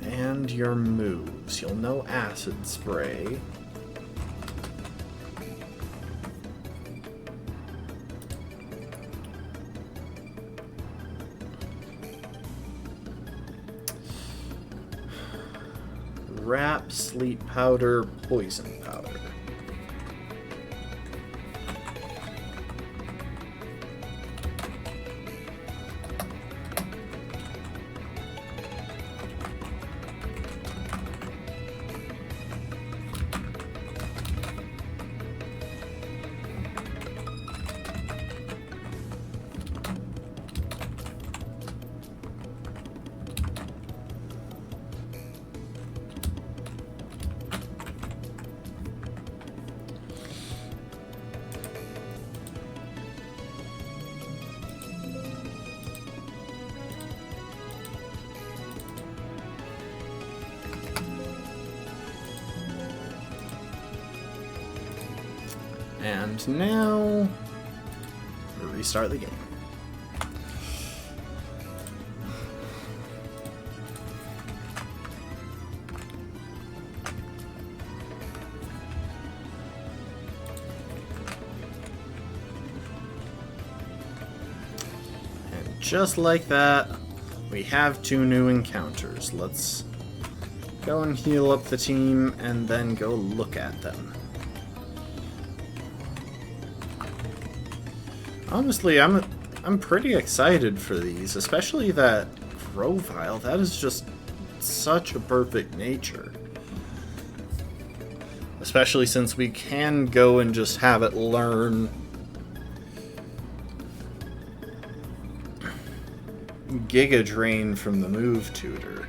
And your moves. You'll know Acid Spray. Wrap, Sleep Powder, Poison Powder. And now, we'll restart the game. And just like that, we have 2 new encounters. Let's go and heal up the team and then go look at them. Honestly, I'm pretty excited for these, especially that Grovyle. That is just such a perfect nature. Especially since we can go and just have it learn Giga Drain from the Move Tutor.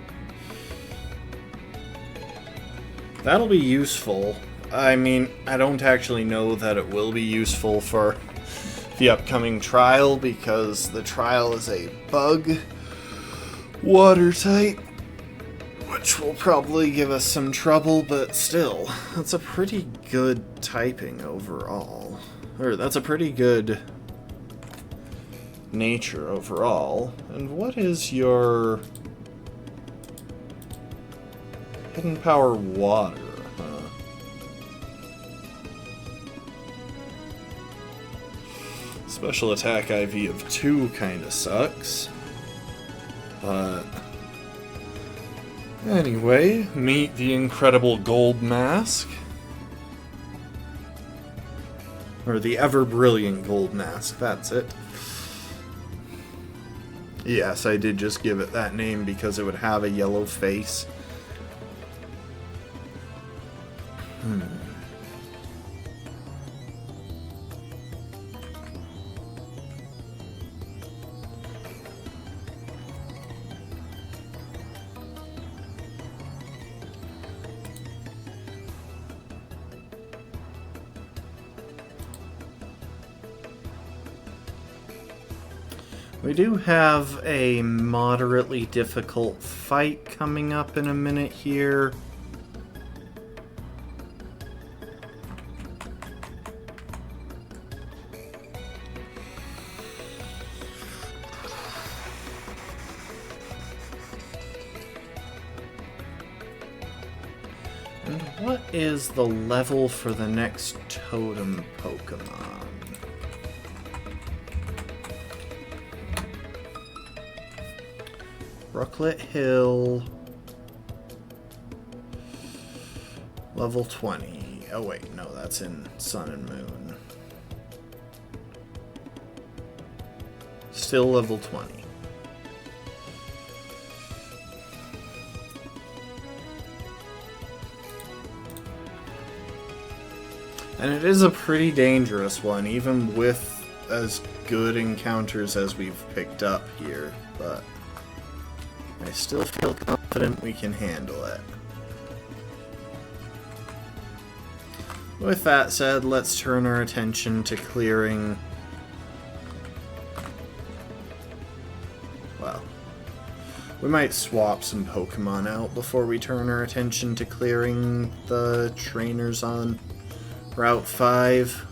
That'll be useful. I mean, I don't actually know that it will be useful for the upcoming trial, because the trial is a bug water type, which will probably give us some trouble, but still, that's a pretty good typing overall. Or that's a pretty good nature overall. And what is your hidden power? Water. Special attack IV of 2 kinda sucks. But anyway, meet the incredible Gold Mask. Or the ever-brilliant Gold Mask, that's it. Yes, I did just give it that name because it would have a yellow face. We do have a moderately difficult fight coming up in a minute here. And what is the level for the next totem Pokemon? Brooklet Hill. Level 20. Oh wait, no, that's in Sun and Moon. Still level 20. And it is a pretty dangerous one, even with as good encounters as we've picked up here, but I still feel confident we can handle it. With that said, let's turn our attention to clearing... Well, we might swap some Pokemon out before we turn our attention to clearing the trainers on Route 5.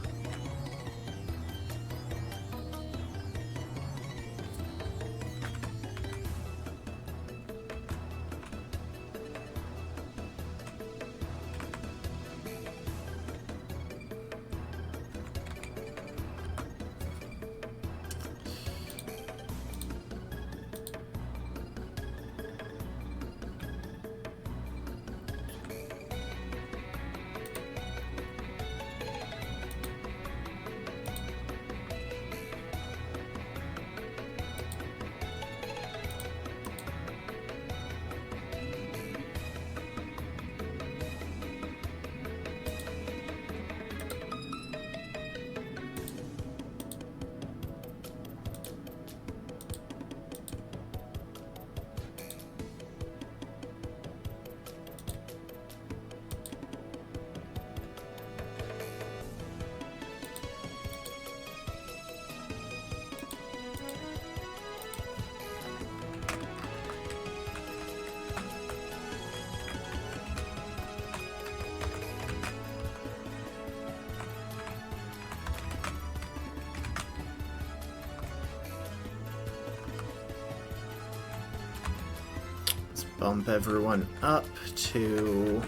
Bump everyone up to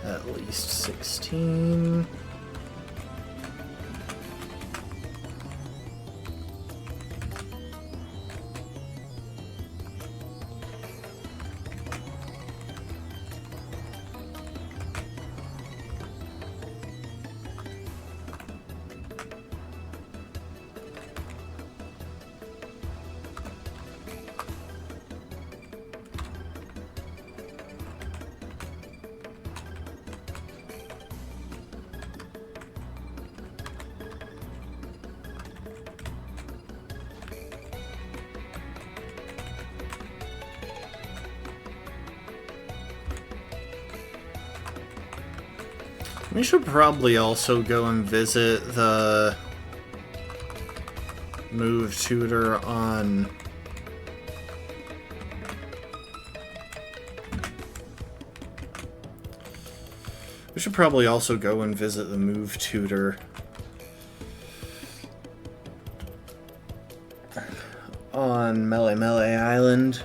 at least 16. We should probably also go and visit the move tutor on Melemele Island.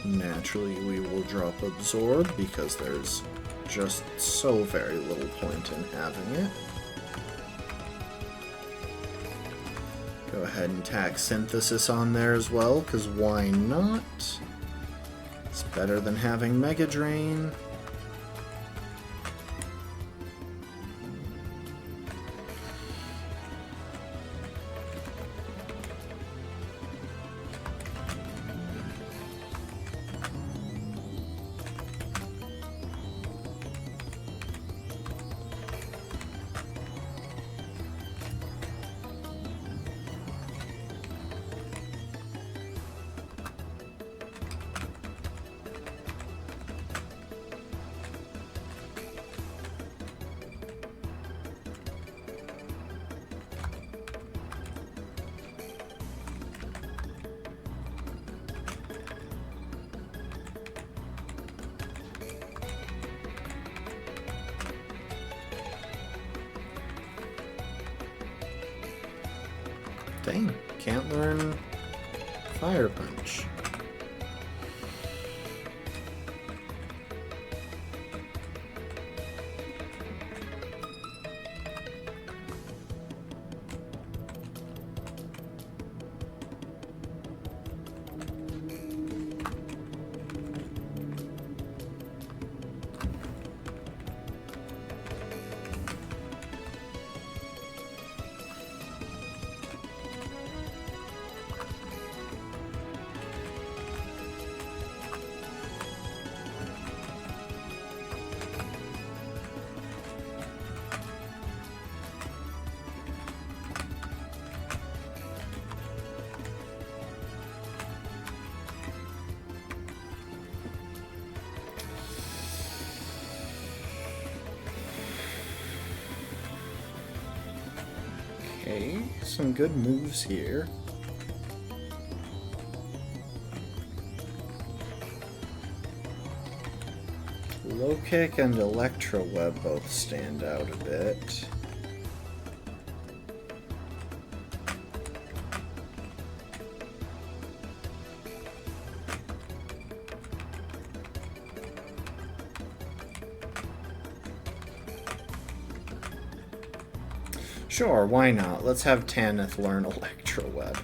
Naturally, we will drop Absorb because there's just so very little point in having it. Go ahead and tack Synthesis on there as well, because why not? It's better than having Mega Drain. Dang, can't learn Fire Punch. some good moves here. Low kick and electro web both stand out a bit. Sure, why not? Let's have Tanith learn electro web.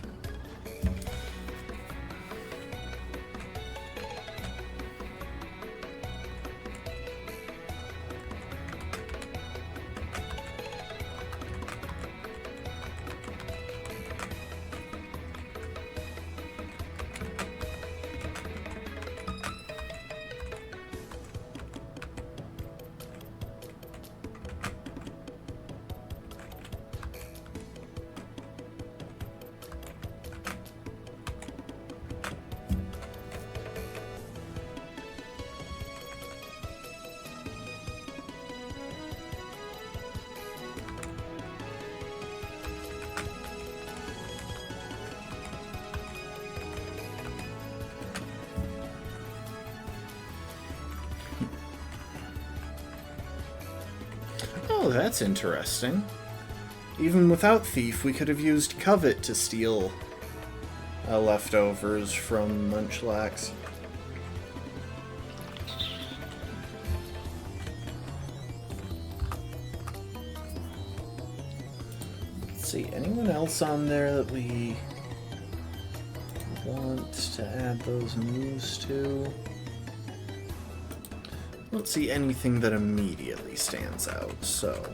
Oh, that's interesting. Even without Thief, we could have used Covet to steal leftovers from Munchlax. Let's see, anyone else on there that we want to add those moves to? I don't see anything that immediately stands out, so...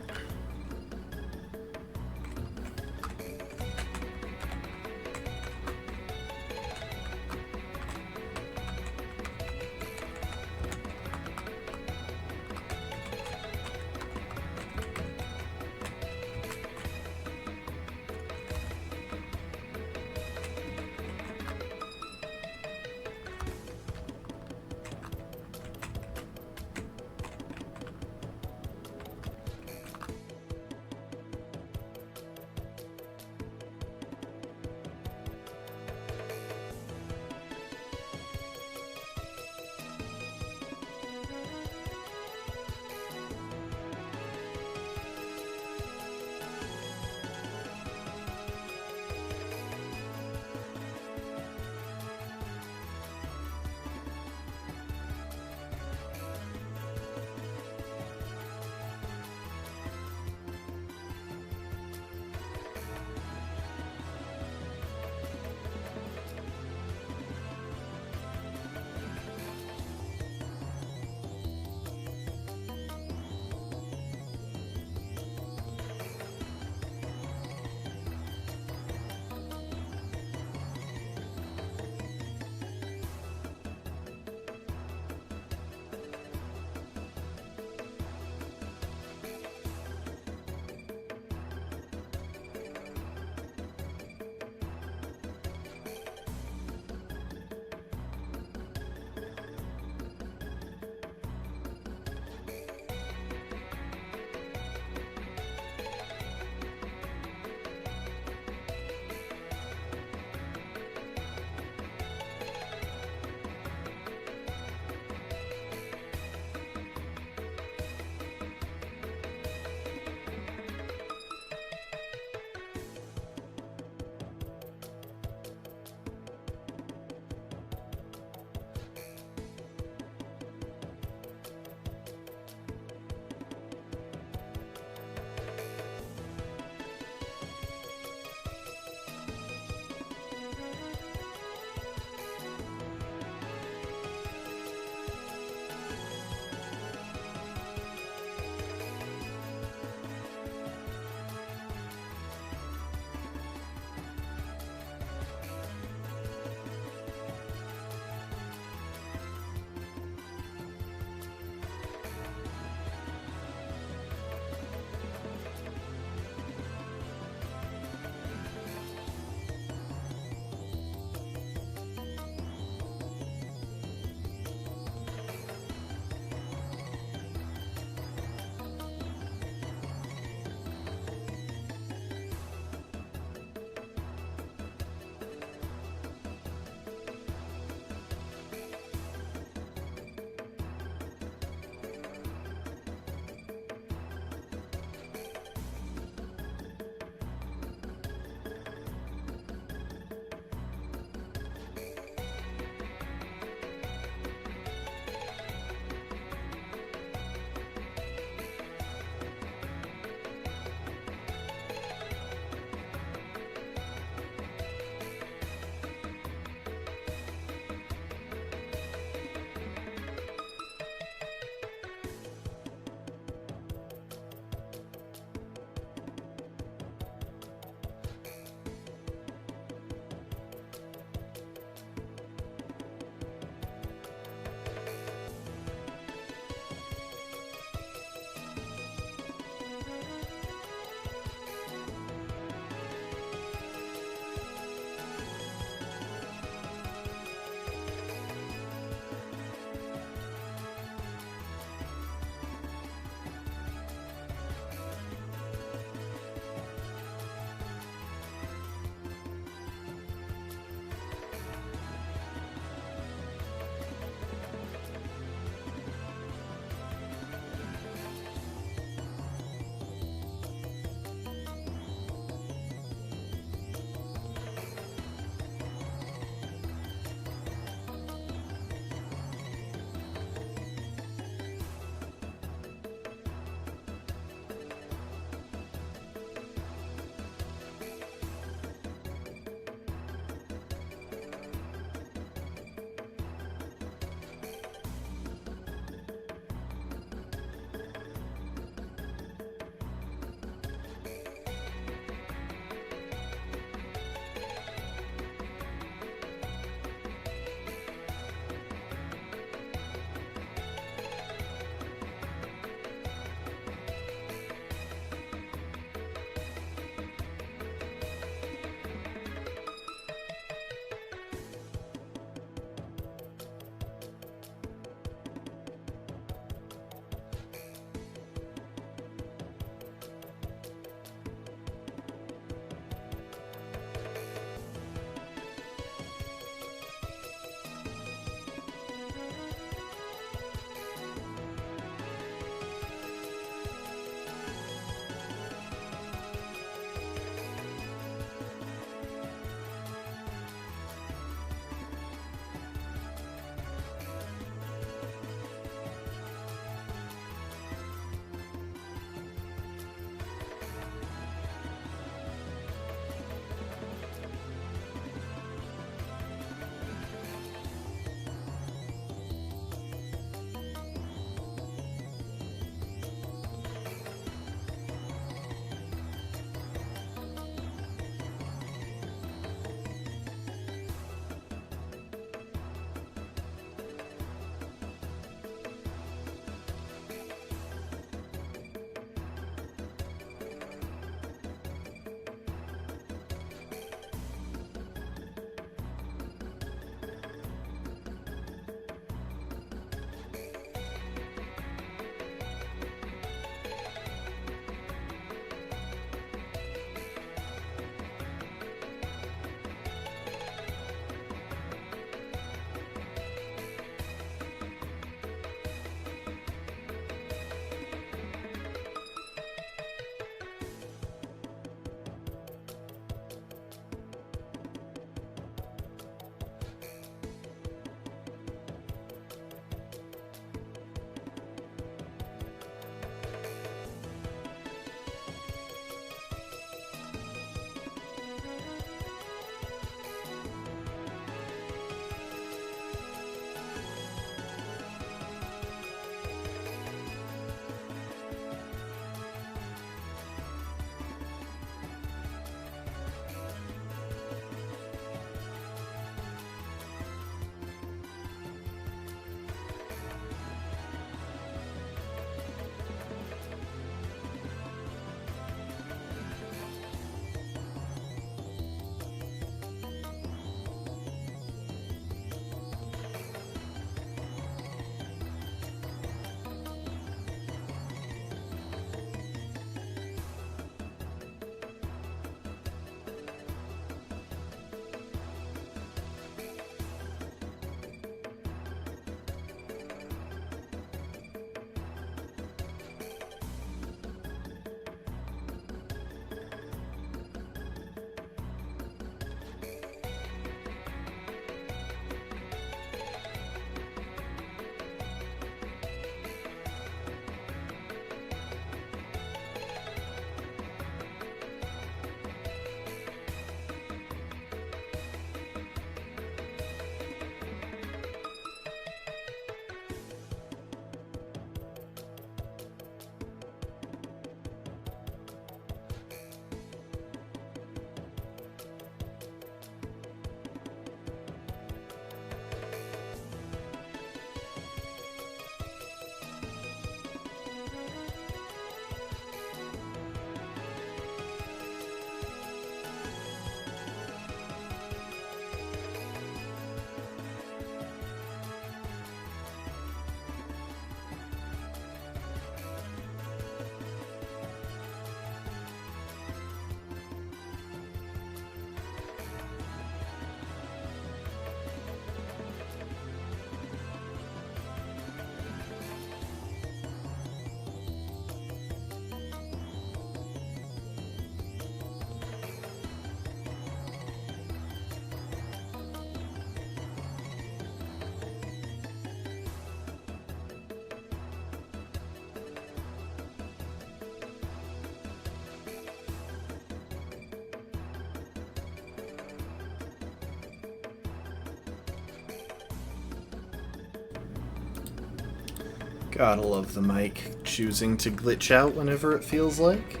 Gotta love the mic choosing to glitch out whenever it feels like.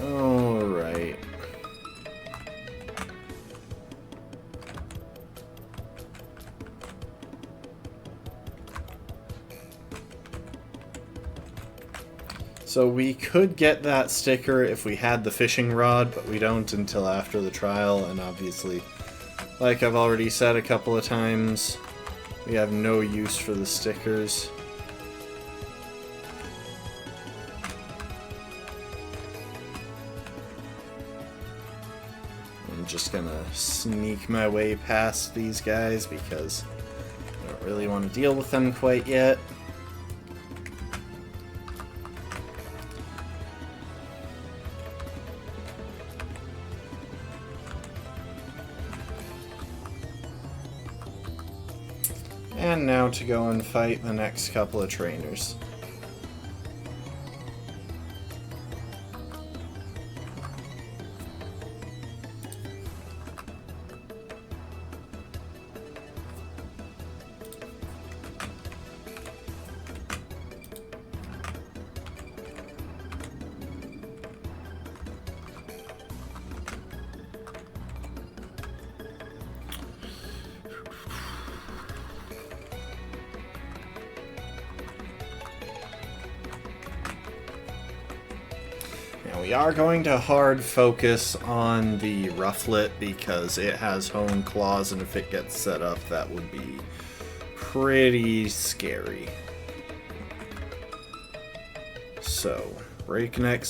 Alright. So we could get that sticker if we had the fishing rod, but we don't until after the trial, and obviously, like I've already said a couple of times, we have no use for the stickers. I'm just gonna sneak my way past these guys because I don't really want to deal with them quite yet. And now to go and fight the next couple of trainers. Now we are going to hard focus on the rufflet because it has hone claws, and if it gets set up, that would be pretty scary. So, Breakneck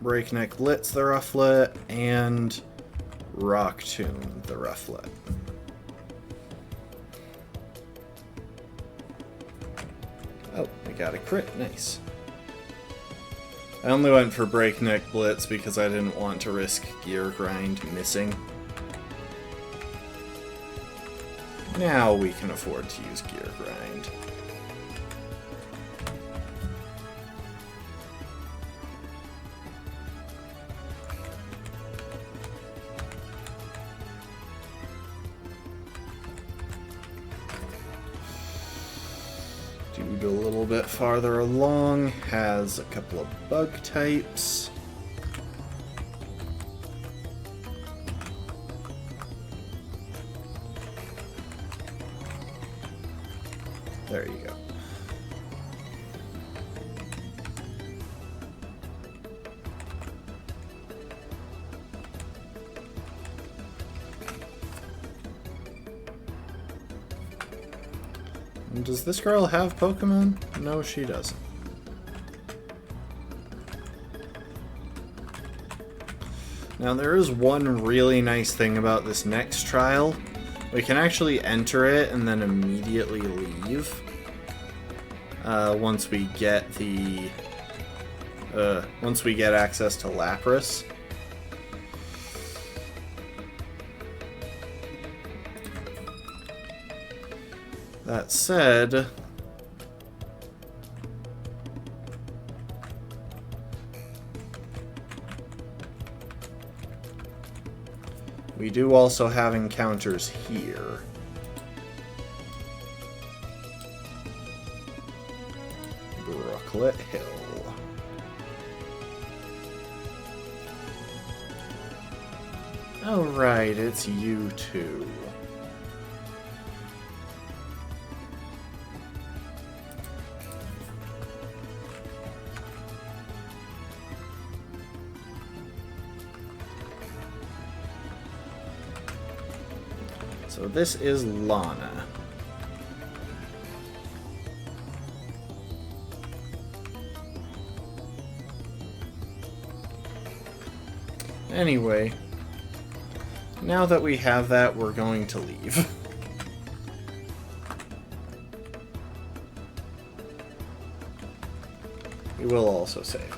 Blitz the rufflet, and Rock Tomb the rufflet. Oh, we got a crit, nice. I only went for Breakneck Blitz because I didn't want to risk Gear Grind missing. Now we can afford to use Gear Grind. Dude a little bit farther along has a couple of bug types. There you go. And does this girl have Pokemon? No, she doesn't. Now there is one really nice thing about this next trial. We can actually enter it and then immediately leave. Once we get access to Lapras. That said, we do also have encounters here. Brooklet Hill. Oh right, it's you two. So this is Lana. Anyway, now that we have that, we're going to leave. We will also save.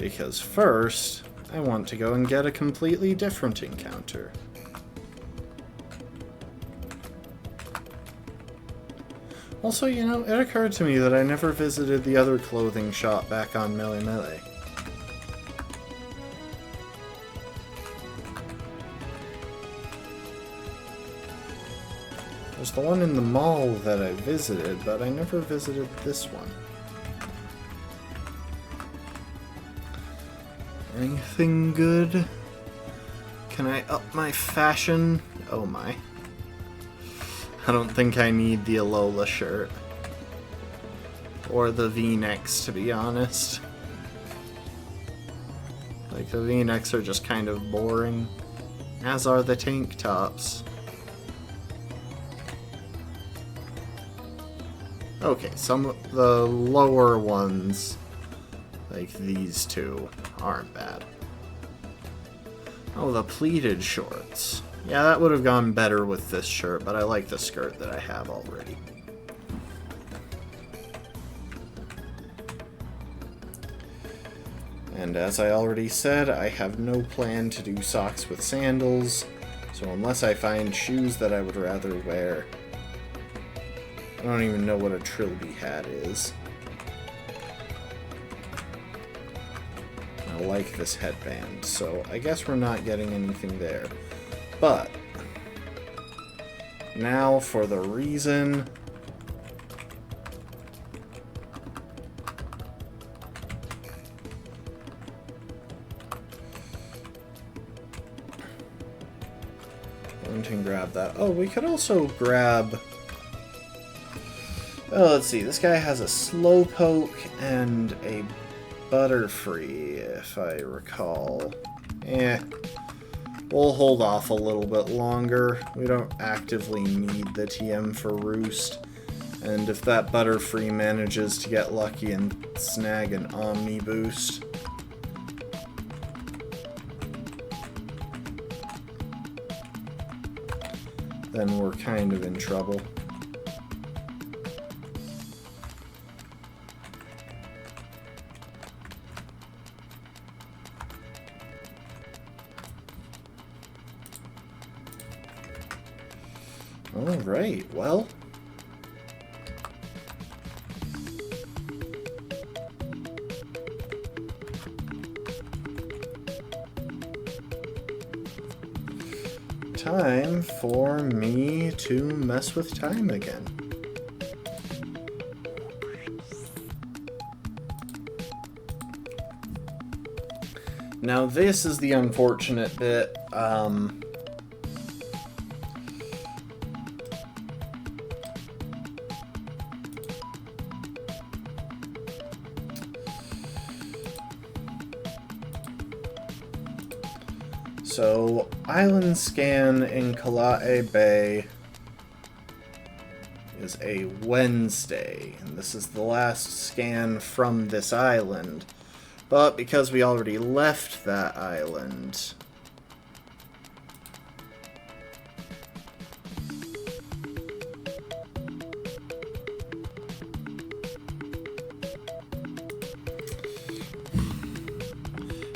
Because first, I want to go and get a completely different encounter. Also, you know, it occurred to me that I never visited the other clothing shop back on Melemele. There's the one in the mall that I visited, but I never visited this one. Anything good? Can I up my fashion? Oh my. I don't think I need the Alola shirt. Or the V-necks, to be honest. Like, the V-necks are just kind of boring. As are the tank tops. Okay, some of the lower ones, like these two, aren't bad. Oh, the pleated shorts. Yeah, that would have gone better with this shirt, but I like the skirt that I have already. And as I already said, I have no plan to do socks with sandals, so unless I find shoes that I would rather wear, I don't even know what a trilby hat is. I like this headband, so I guess we're not getting anything there. But now for the reason one can grab that. Oh, we could also grab. Oh, let's see. This guy has a Slowpoke and a Butterfree, if I recall. We'll hold off a little bit longer. We don't actively need the TM for Roost. And if that Butterfree manages to get lucky and snag an Omni Boost, then we're kind of in trouble. Alright, well. Time for me to mess with time again. Now this is the unfortunate bit. So, Island Scan in Kala'e Bay is a Wednesday, and this is the last scan from this island. But because we already left that island,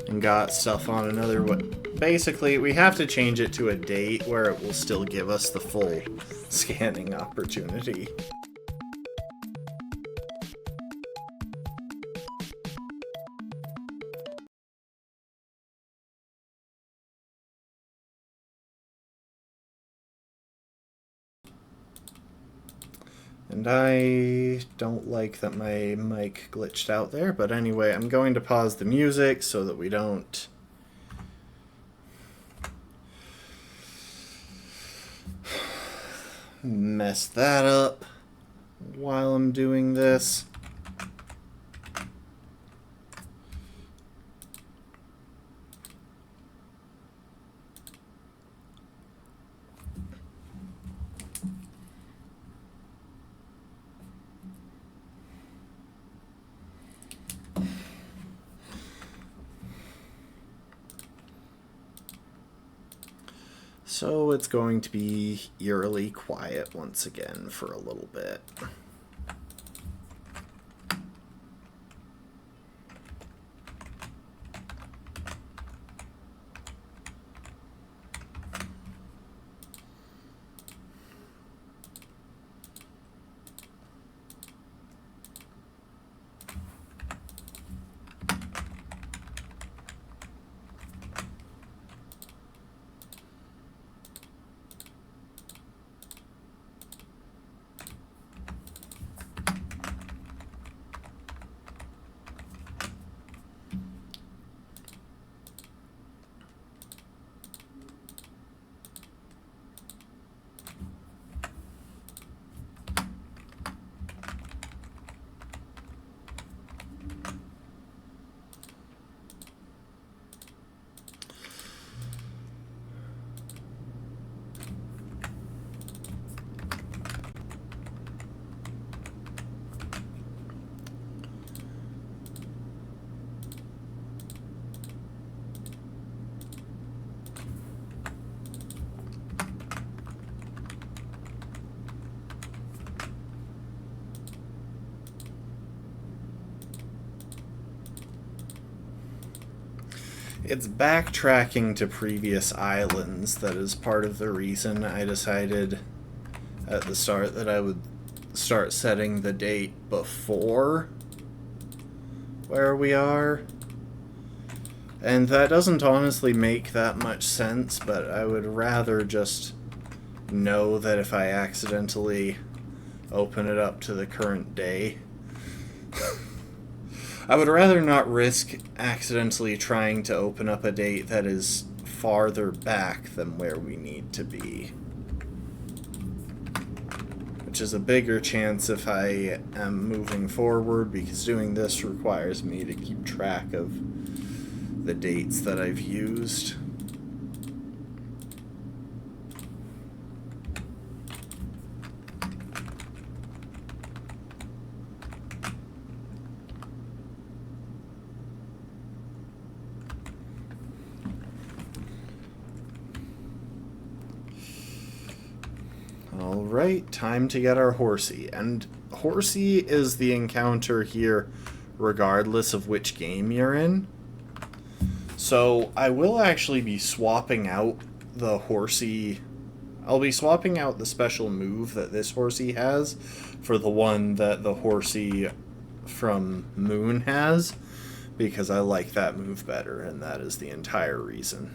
and got stuff on another way. Basically, we have to change it to a date where it will still give us the full scanning opportunity. And I don't like that my mic glitched out there, but anyway, I'm going to pause the music so that we don't mess that up while I'm doing this. So it's going to be eerily quiet once again for a little bit. It's backtracking to previous islands that is part of the reason I decided at the start that I would start setting the date before where we are. And that doesn't honestly make that much sense, but I would rather just know that if I accidentally open it up to the current day, I would rather not risk accidentally trying to open up a date that is farther back than where we need to be. Which is a bigger chance if I am moving forward, because doing this requires me to keep track of the dates that I've used. Alright, time to get our horsey. And horsey is the encounter here regardless of which game you're in. So I will actually be swapping out the horsey. I'll be swapping out the special move that this horsey has for the one that the horsey from Moon has, because I like that move better, and that is the entire reason.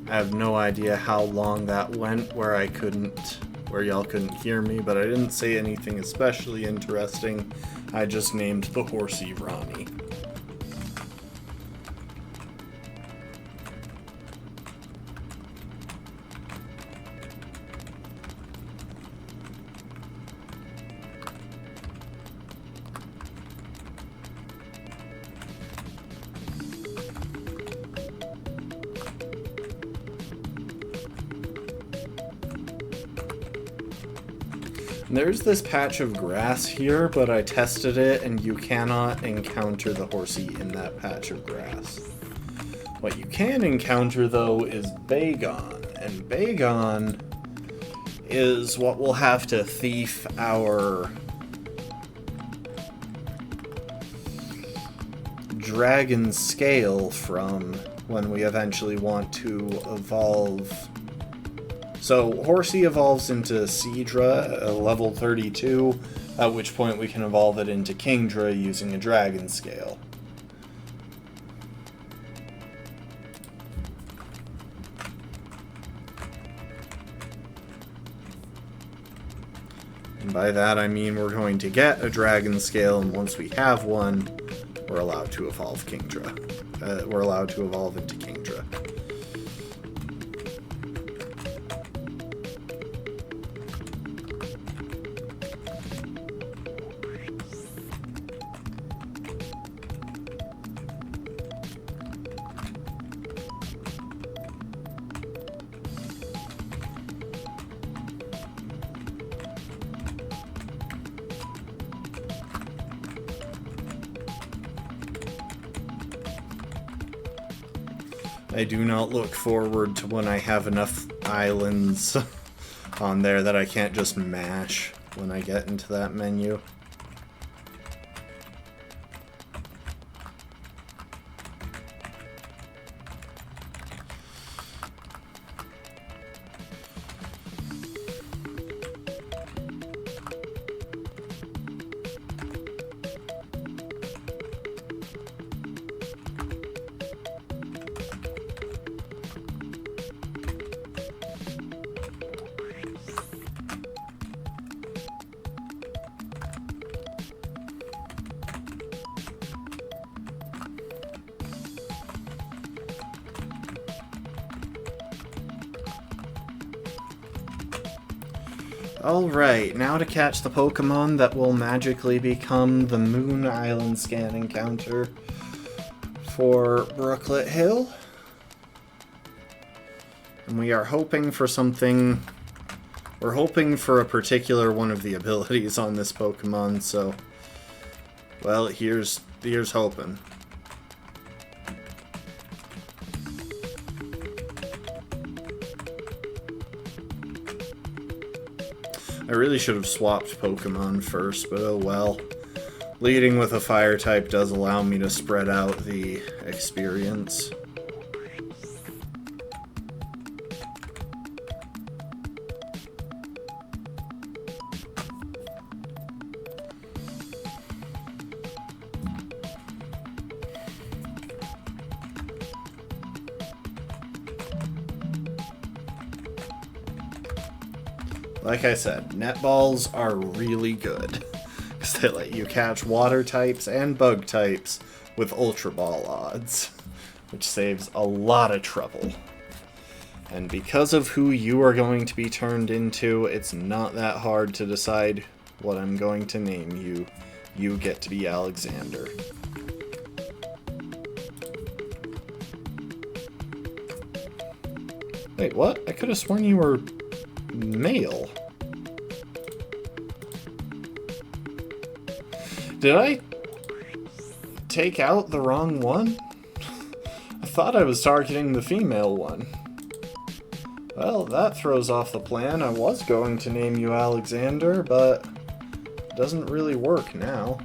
I have no idea how long that went where y'all couldn't hear me, but I didn't say anything especially interesting. I just named the horsey Ronnie. There's this patch of grass here, but I tested it and you cannot encounter the horsey in that patch of grass. What you can encounter, though, is Bagon, and Bagon is what we'll have to thief our dragon scale from when we eventually want to evolve. So Horsey evolves into Seadra at level 32, at which point we can evolve it into Kingdra using a dragon scale. And by that I mean we're going to get a dragon scale, and once we have one, we're allowed to evolve Kingdra. We're allowed to evolve into Kingdra. I do not look forward to when I have enough islands on there that I can't just mash when I get into that menu. Alright, now to catch the Pokémon that will magically become the Moon Island scan encounter for Brooklet Hill. And we are hoping for something... We're hoping for a particular one of the abilities on this Pokémon, so... Well, here's hoping. I really should have swapped Pokemon first, but oh well. Leading with a fire type does allow me to spread out the experience. Like I said, netballs are really good, because they let you catch water types and bug types with Ultra Ball odds, which saves a lot of trouble. And because of who you are going to be turned into, it's not that hard to decide what I'm going to name you. You get to be Alexander. Wait, what? I could have sworn you were male. Did I take out the wrong one? I thought I was targeting the female one. Well, that throws off the plan. I was going to name you Alexander, but it doesn't really work now.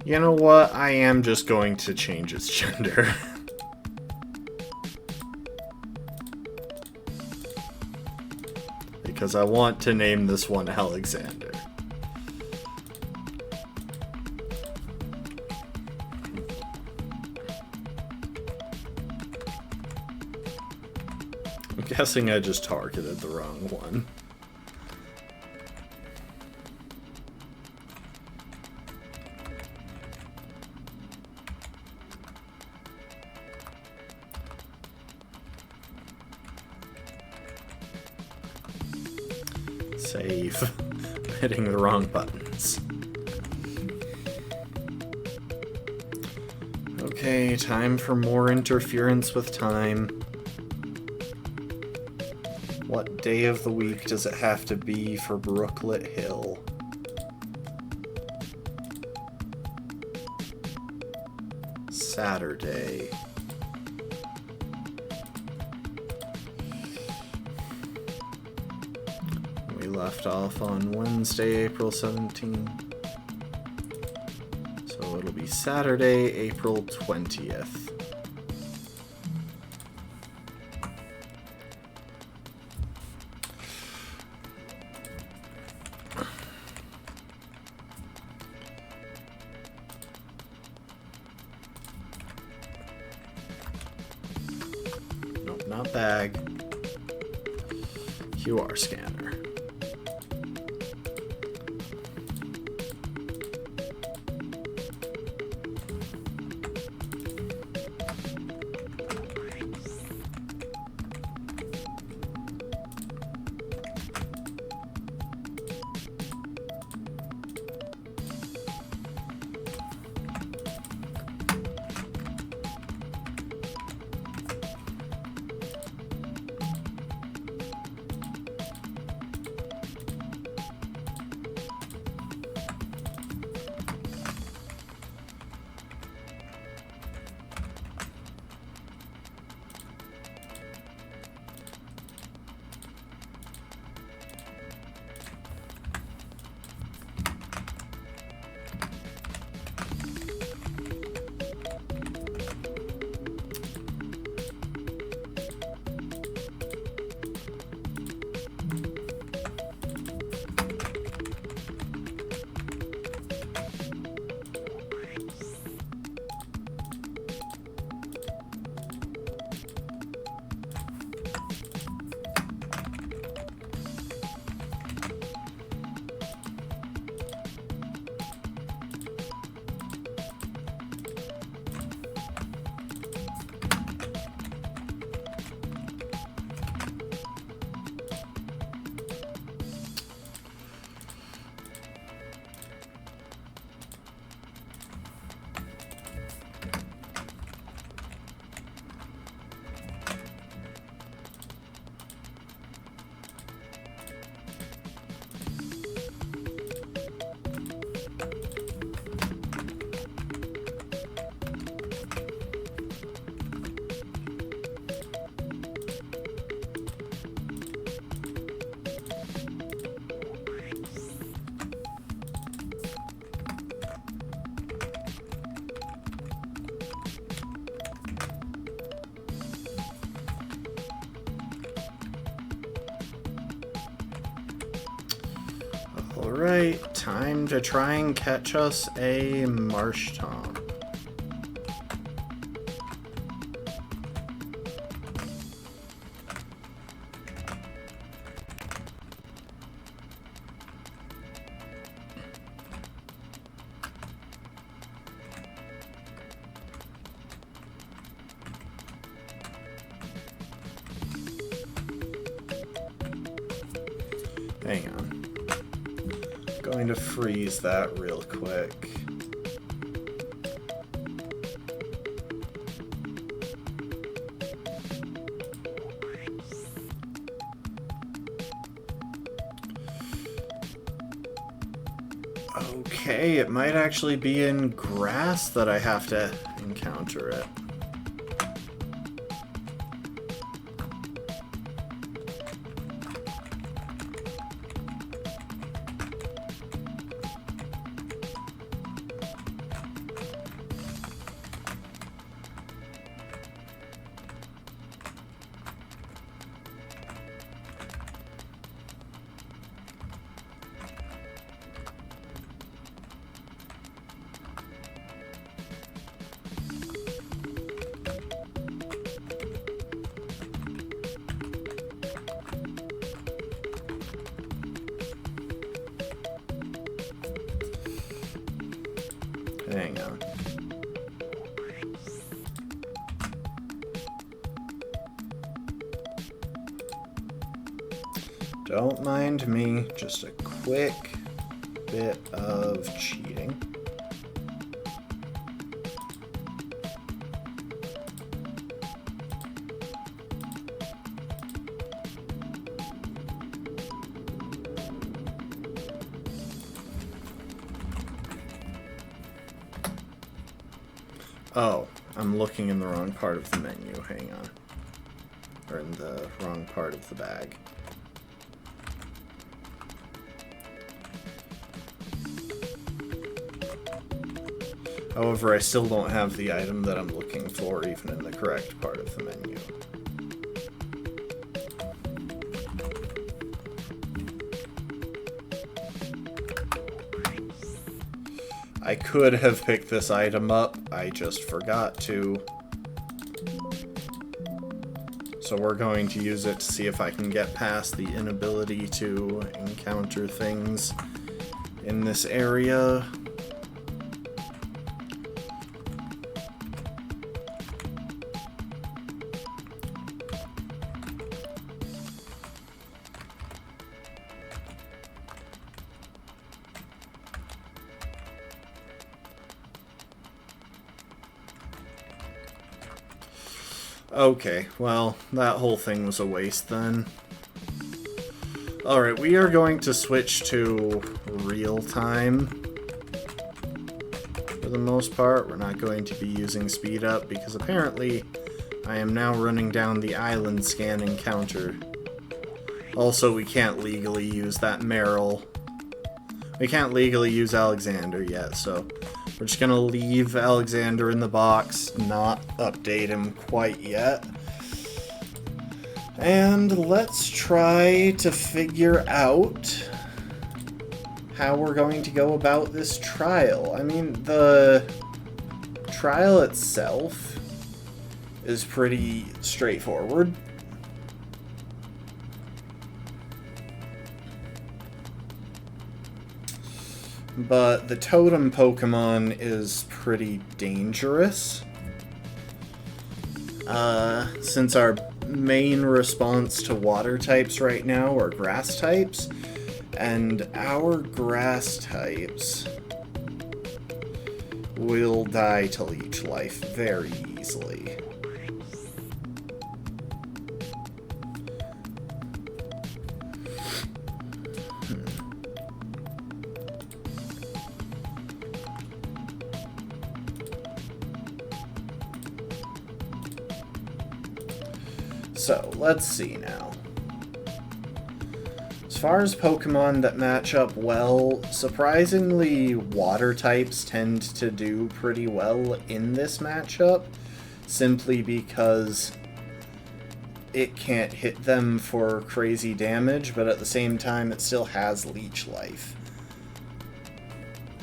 You know what? I am just going to change its gender. Because I want to name this one Alexander. guessing I just targeted the wrong one. Save. Hitting the wrong buttons. Okay, time for more interference with time. What day of the week does it have to be for Brooklet Hill? Saturday. We left off on Wednesday, April 17th. So it'll be Saturday, April 20th. Nope, not bag. QR scanner. Alright, time to try and catch us a marsh tom. Hang on. Going to freeze that real quick. Okay, it might actually be in grass that I have to encounter it. Hang on. Don't mind me, just a quick bit of cheating. Oh, I'm looking in the wrong part of the menu, hang on. Or in the wrong part of the bag. However, I still don't have the item that I'm looking for, even in the correct part of the menu. I could have picked this item up, I just forgot to. So we're going to use it to see if I can get past the inability to encounter things in this area. Okay, well, that whole thing was a waste then. Alright, we are going to switch to real time. For the most part, we're not going to be using speed up because apparently I am now running down the island scan encounter. Also, we can't legally use that Meryl. We can't legally use Alexander yet, so we're just gonna leave Alexander in the box, not update him quite yet. And let's try to figure out how we're going to go about this trial. I mean, the trial itself is pretty straightforward. But the totem Pokemon is pretty dangerous. Since our main response to water types right now are grass types, and our grass types will die to leech life very easily. So, let's see now. As far as Pokemon that match up well, surprisingly, water types tend to do pretty well in this matchup, simply because it can't hit them for crazy damage, but at the same time it still has leech life.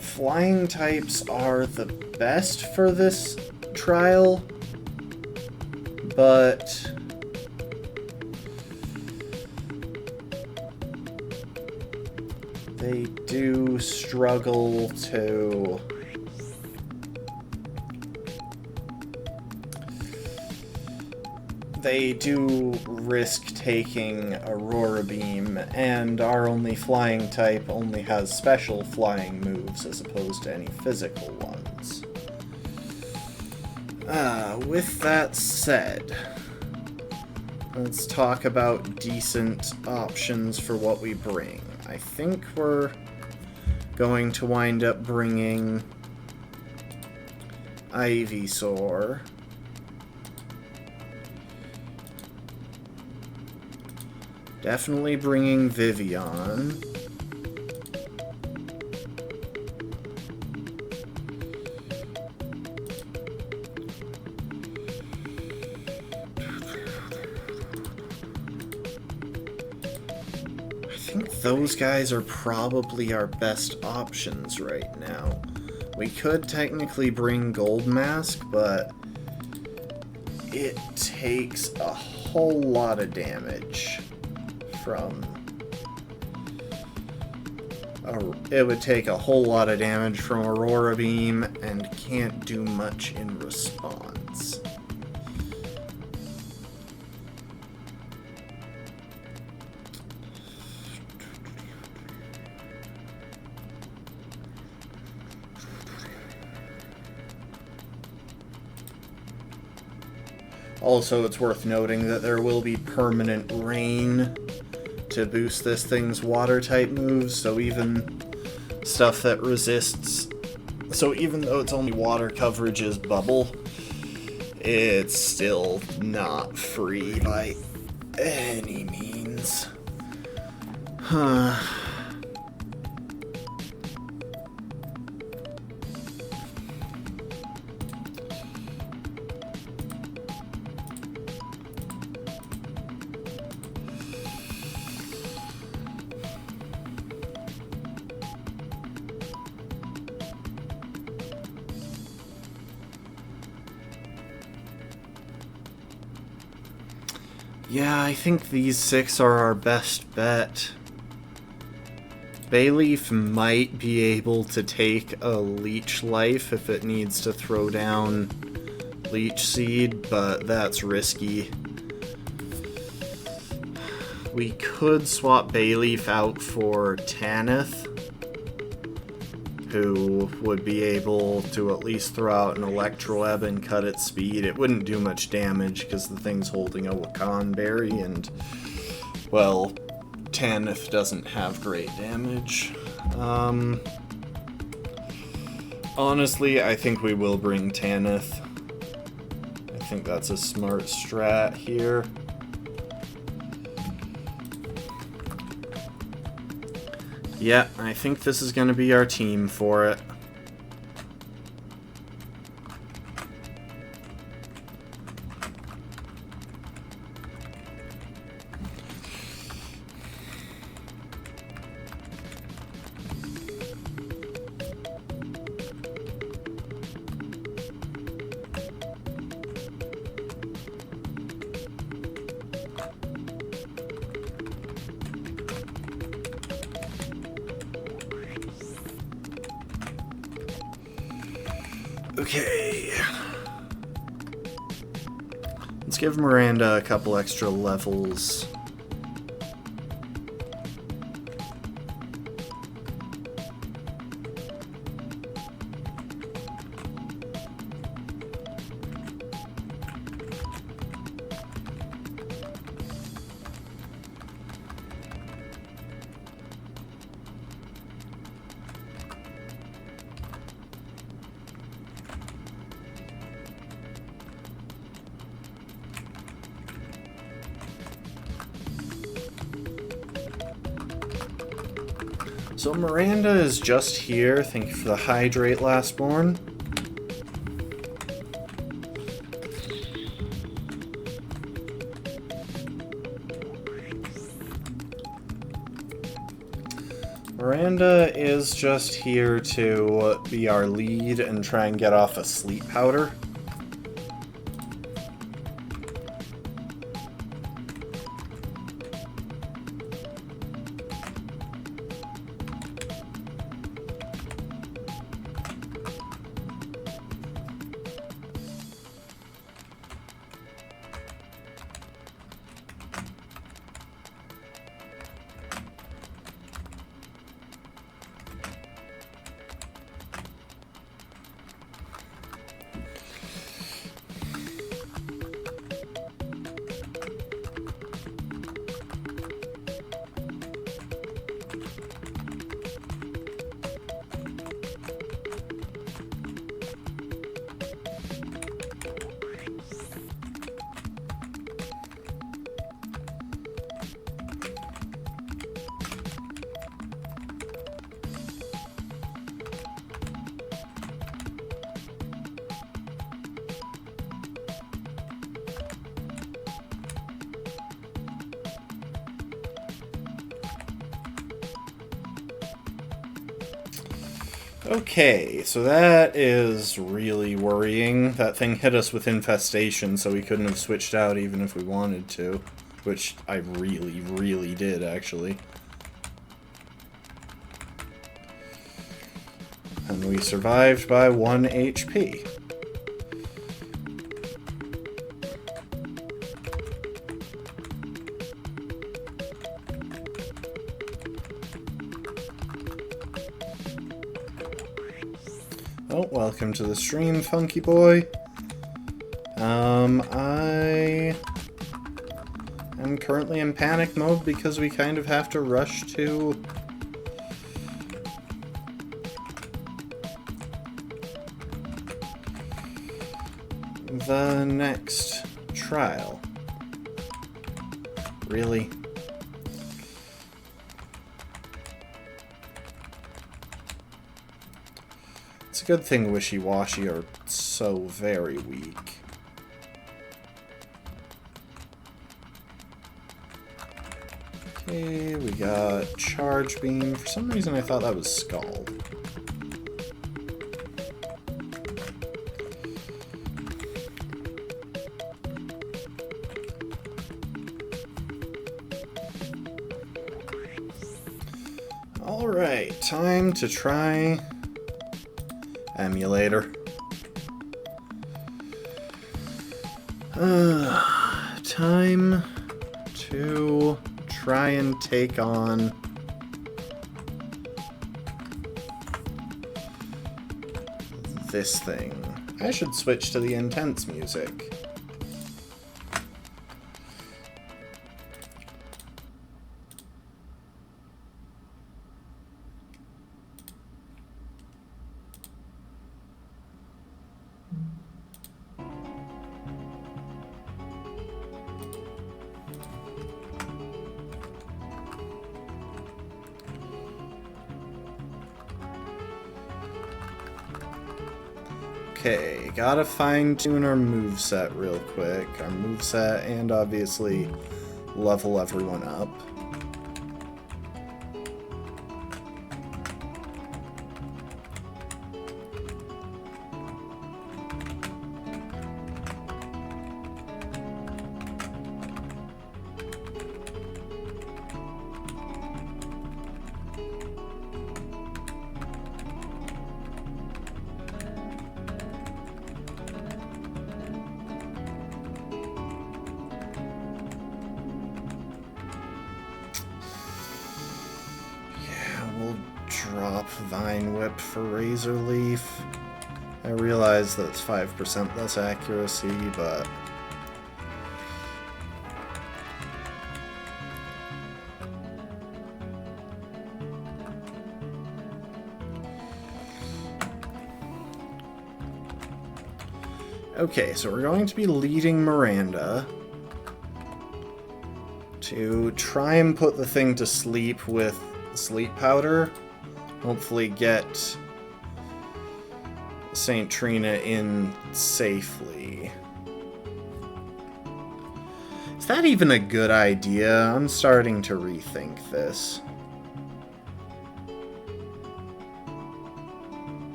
Flying types are the best for this trial, but they do struggle to risk taking Aurora Beam, and our only flying type only has special flying moves as opposed to any physical ones. With that said, let's talk about decent options for what we bring. I think we're going to wind up bringing Ivysaur. Definitely bringing Vivian. Those guys are probably our best options right now. We could technically bring Gold Mask, but it takes a whole lot of damage from it would take a whole lot of damage from Aurora Beam and can't do much in response. Also, it's worth noting that there will be permanent rain to boost this thing's water-type moves, so even stuff that resists... So even though its only water coverage is bubble, it's still not free by any means. Huh. Yeah, I think these 6 are our best bet. Bayleaf might be able to take a Leech Life if it needs to throw down Leech Seed, but that's risky. We could swap Bayleaf out for Tanith, who would be able to at least throw out an Electroweb and cut its speed. It wouldn't do much damage because the thing's holding a Wakan Berry, and, well, Tanith doesn't have great damage. Honestly, I think we will bring Tanith. I think that's a smart strat here. Yeah, I think this is going to be our team for it. Okay. Let's give Miranda a couple extra levels. So Miranda is just here. Thank you for the hydrate, Lastborn. Miranda is just here to be our lead and try and get off a sleep powder. Okay, so that is really worrying. That thing hit us with Infestation, so we couldn't have switched out even if we wanted to. Which I really, really did, actually. And we survived by 1 HP. Oh, welcome to the stream, Funky Boy. I am currently in panic mode because we kind of have to rush to the next trial. Really? It's a good thing Wishy-Washy are so very weak. Okay, we got Charge Beam. For some reason I thought that was Scald. Alright, time to try Emulator. Time to try and take on this thing. I should switch to the intense music. Okay, gotta fine-tune our moveset real quick. Our moveset, and obviously level everyone up. Drop Vine Whip for Razor Leaf. I realize that's 5% less accuracy, but okay, so we're going to be leading Miranda to try and put the thing to sleep with sleep powder. Hopefully get St. Trina in safely. Is that even a good idea? I'm starting to rethink this.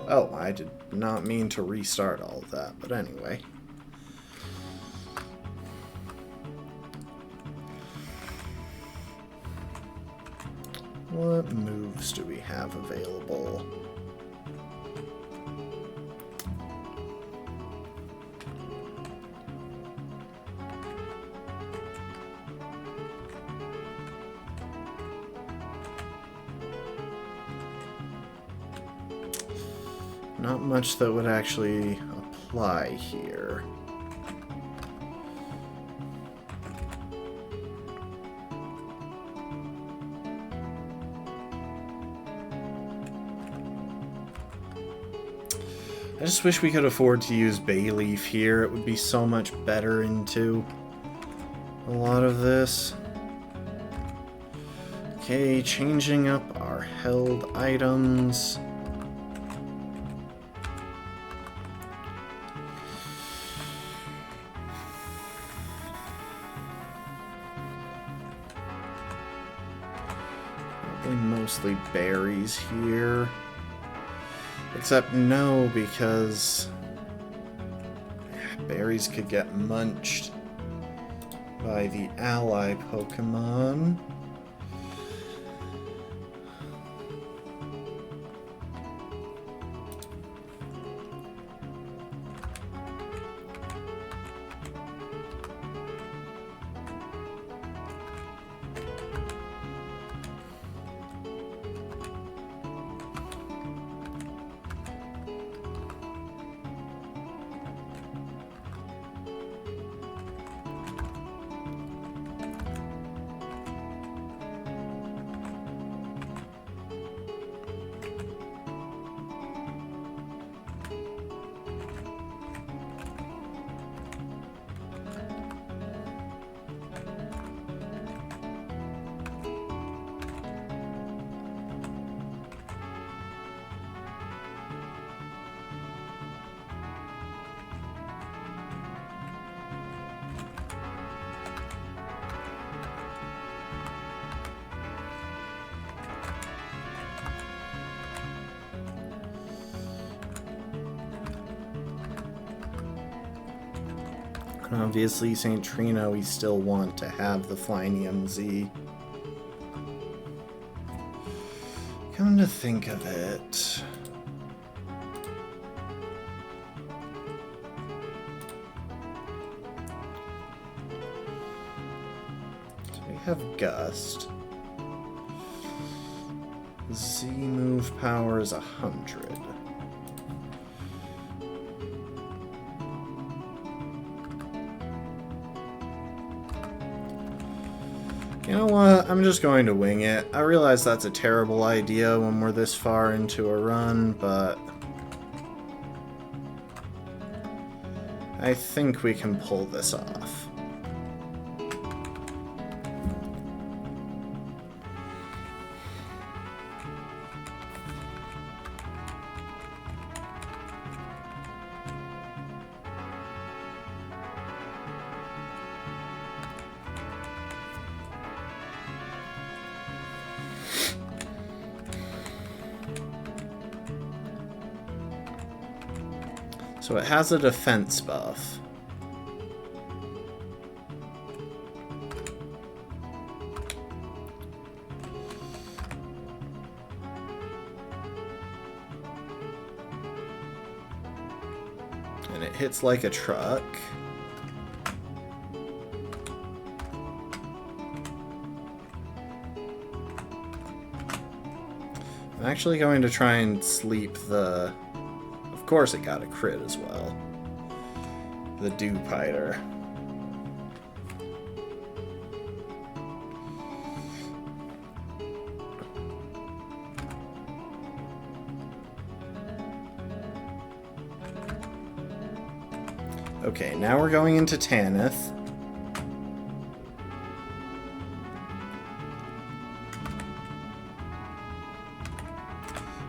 Oh, I did not mean to restart all of that, but anyway. What moves do we have available? Not much that would actually apply here. I just wish we could afford to use Bayleaf here. It would be so much better into a lot of this. Okay, changing up our held items. Probably mostly berries here. Except no, because berries could get munched by the ally Pokemon. And obviously, St. Trina, we still want to have the Flynium Z. Come to think of it... have Gust. Z move power is 100. You know what? I'm just going to wing it. I realize that's a terrible idea when we're this far into a run, but I think we can pull this off. So it has a defense buff. And it hits like a truck. I'm actually going to try and sleep the... Of course it got a crit as well. The Dupe Hider. Okay, now we're going into Tanith.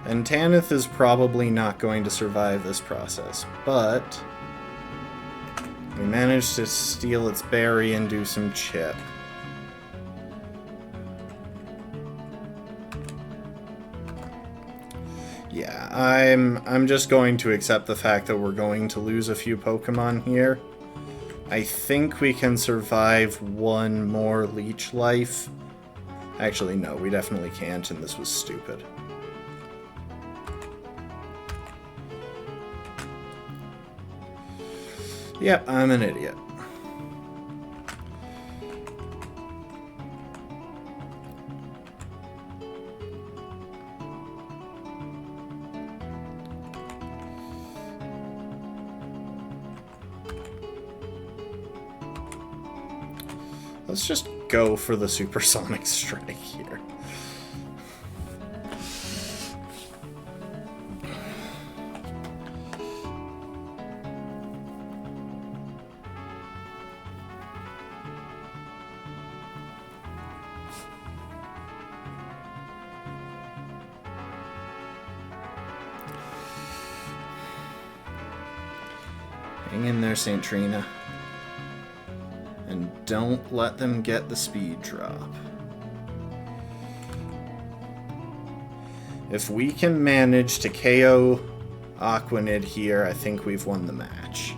And Tanith is probably not going to survive this process, but we managed to steal its berry and do some chip. Yeah, I'm just going to accept the fact that we're going to lose a few Pokemon here. I think we can survive one more leech life. Actually, no, we definitely can't, and this was stupid. Yep, I'm an idiot. Let's just go for the supersonic strike here. Hang in there, St. Trina. And don't let them get the speed drop. If we can manage to KO Aquanid here, I think we've won the match.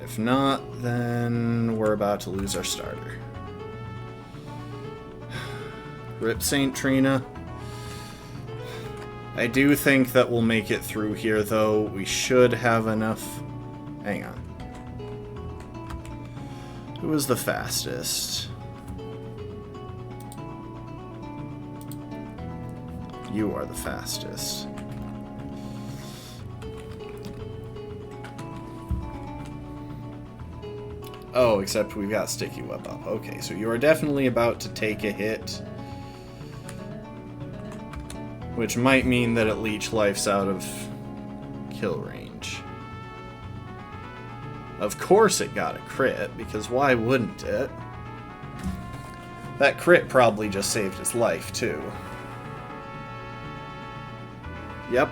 If not, then we're about to lose our starter. Rip St. Trina. I do think that we'll make it through here, though. We should have enough... Hang on. Who was the fastest? You are the fastest. Oh, except we've got Sticky Web up. Okay, so you are definitely about to take a hit. Which might mean that it leech life's out of kill range. Of course it got a crit, because why wouldn't it? That crit probably just saved its life, too. Yep.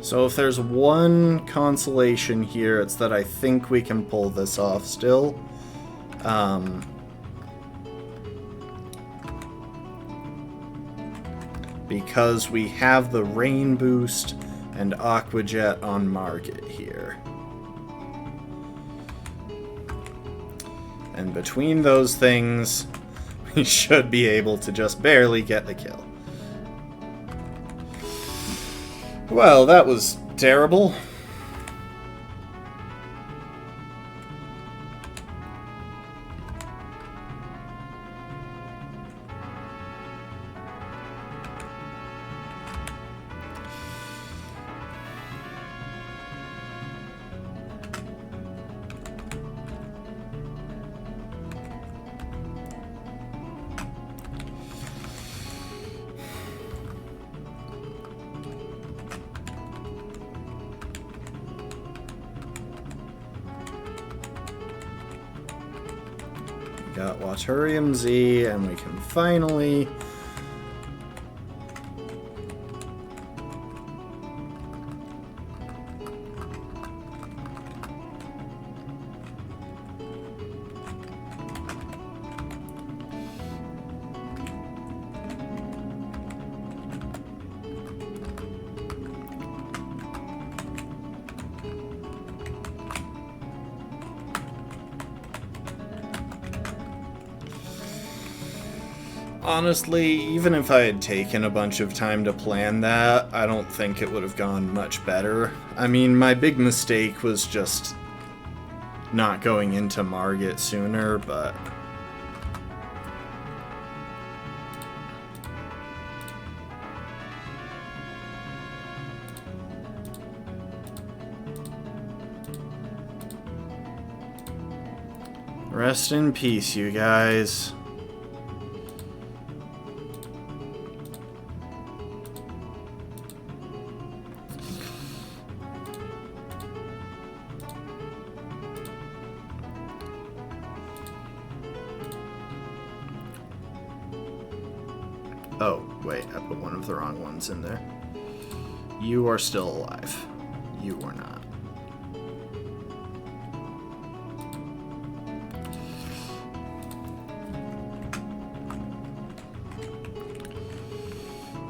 So if there's one consolation here, it's that I think we can pull this off still. Because we have the Rain Boost and Aqua Jet on Margit here. And between those things, we should be able to just barely get the kill. Well, that was terrible. Got Waturium Z, and we can finally... Honestly, even if I had taken a bunch of time to plan that, I don't think it would have gone much better. I mean, my big mistake was just not going into Margit sooner, but... Rest in peace, you guys. Oh, wait, I put one of the wrong ones in there. You are still alive. You are not.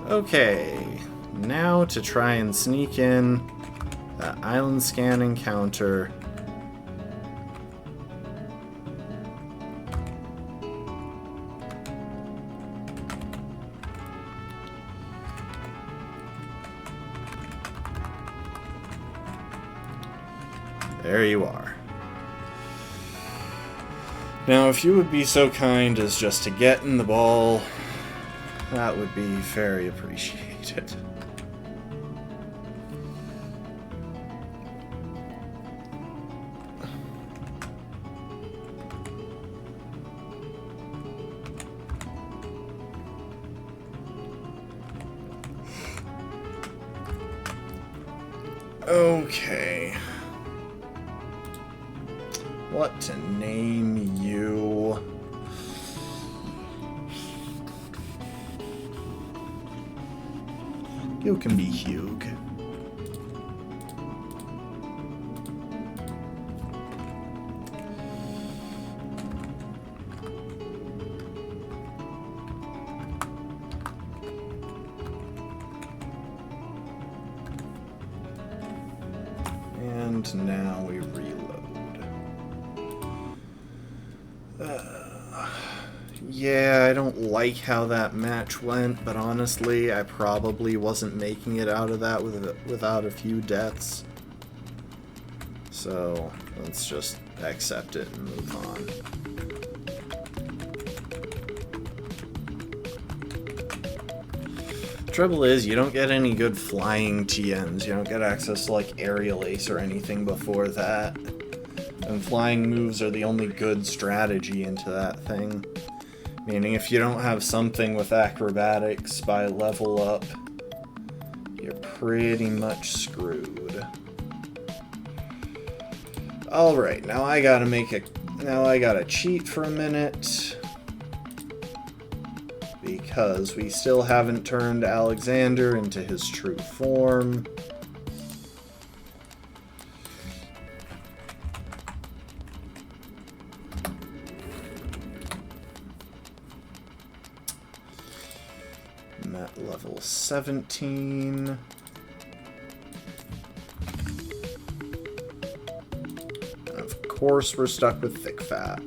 Okay, now to try and sneak in that island scan encounter. There you are. Now, if you would be so kind as just to get in the ball, that would be very appreciated. Okay. What to name you? You can be Hugh. And now we reload. Yeah, I don't like how that match went, but honestly, I probably wasn't making it out of that without a few deaths. So, let's just accept it and move on. Trouble is, you don't get any good flying TNs. You don't get access to, like, Aerial Ace or anything before that. And flying moves are the only good strategy into that thing. Meaning if you don't have something with acrobatics by level up, you're pretty much screwed. Alright, now I gotta cheat for a minute. Because we still haven't turned Alexander into his true form. level 17. And of course, we're stuck with thick fat.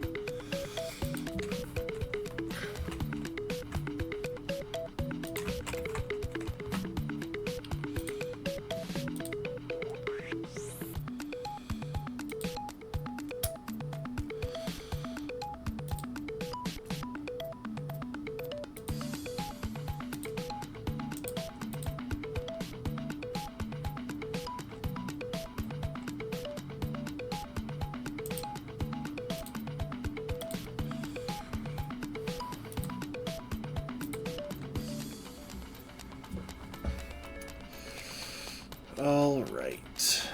Alright.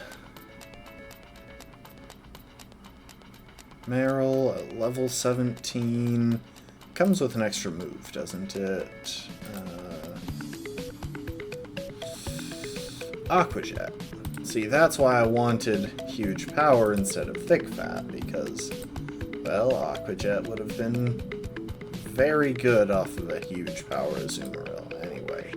Meryl at level 17. Comes with an extra move, doesn't it? Aquajet. See, that's why I wanted huge power instead of thick fat, because, well, Aquajet would have been very good off of a huge power Azumarill anyway.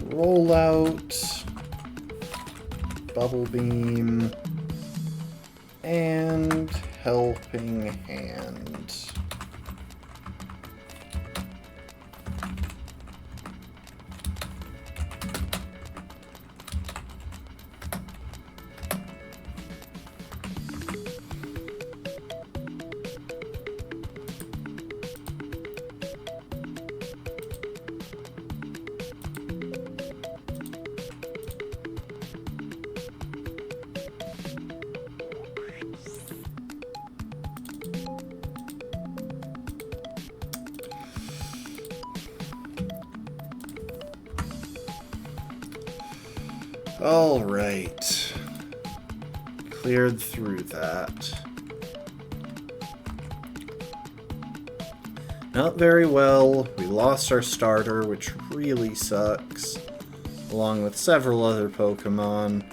Rollout, Bubble Beam, and Helping Hand. Alright. Cleared through that. Not very well. We lost our starter, which really sucks, along with several other Pokemon.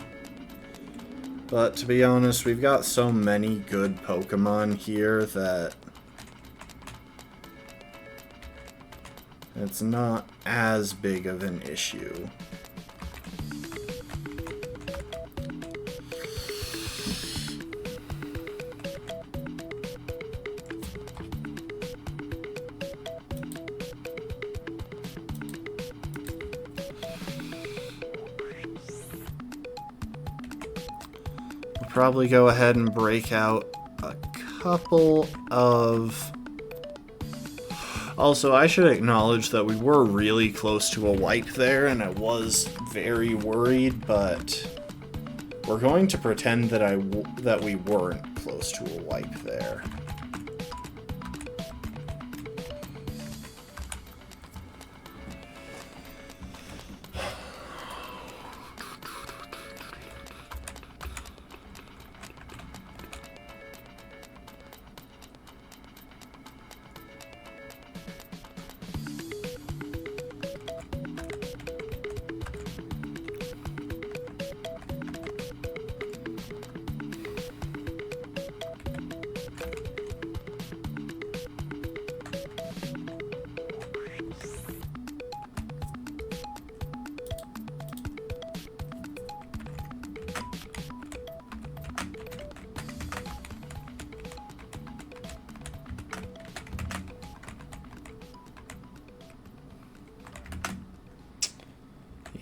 But to be honest, we've got so many good Pokemon here that it's not as big of an issue. Probably go ahead and break out a couple of... Also, I should acknowledge that we were really close to a wipe there, and I was very worried, but we're going to pretend that we weren't close to a wipe there.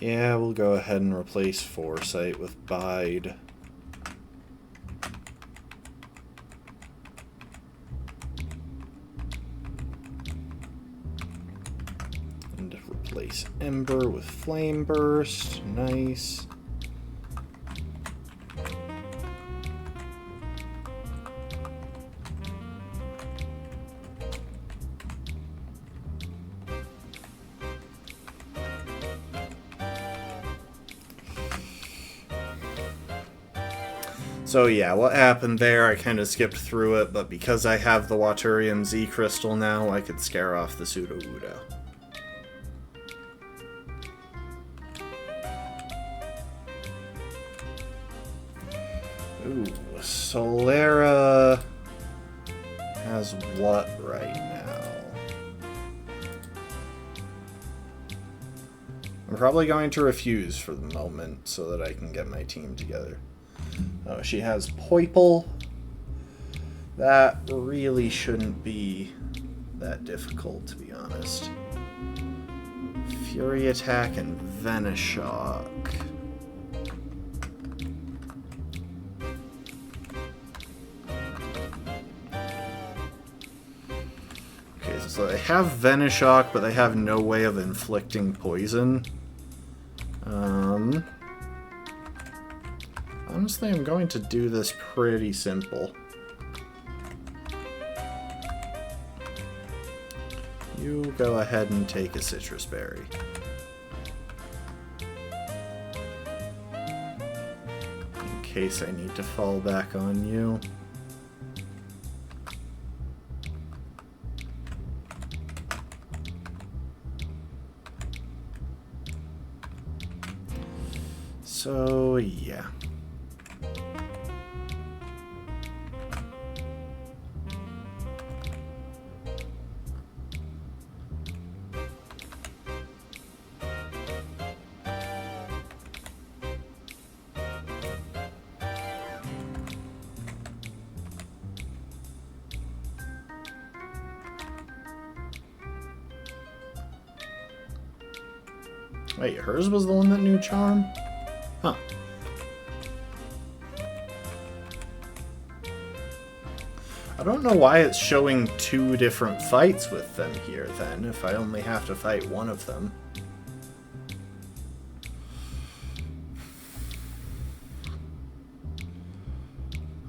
Yeah, we'll go ahead and replace Foresight with Bide. And replace Ember with Flame Burst. Nice. So yeah, what happened there, I kind of skipped through it, but because I have the Waturium Z Crystal now, I could scare off the Sudowoodo. Ooh, Solera has what right now? I'm probably going to refuse for the moment so that I can get my team together. Oh, she has Poiple. That really shouldn't be that difficult, to be honest. Fury Attack and Venoshock. Okay, so they have Venoshock, but they have no way of inflicting poison. Honestly, I'm going to do this pretty simple. You go ahead and take a citrus berry. In case I need to fall back on you. So, yeah. Wait, hers was the one that knew Charm? Huh. I don't know why it's showing two different fights with them here, then, if I only have to fight one of them.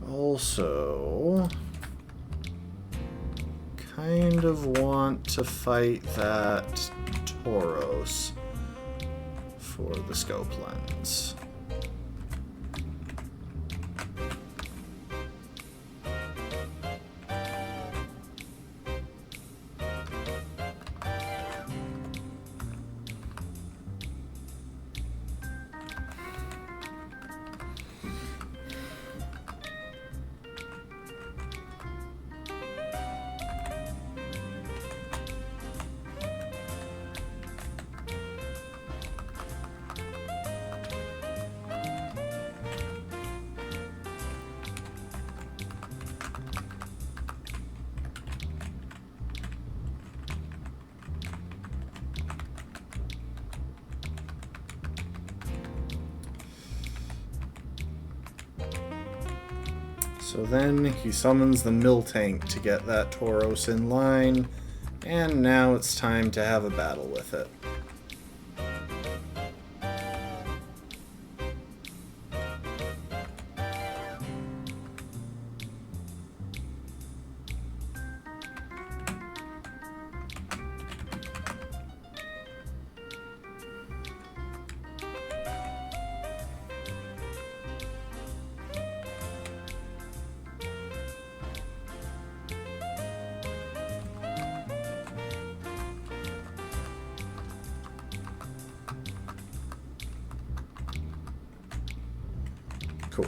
Also, kind of want to fight that Tauros for the scope lens. So then he summons the Miltank to get that Tauros in line, and now it's time to have a battle with it. Cool.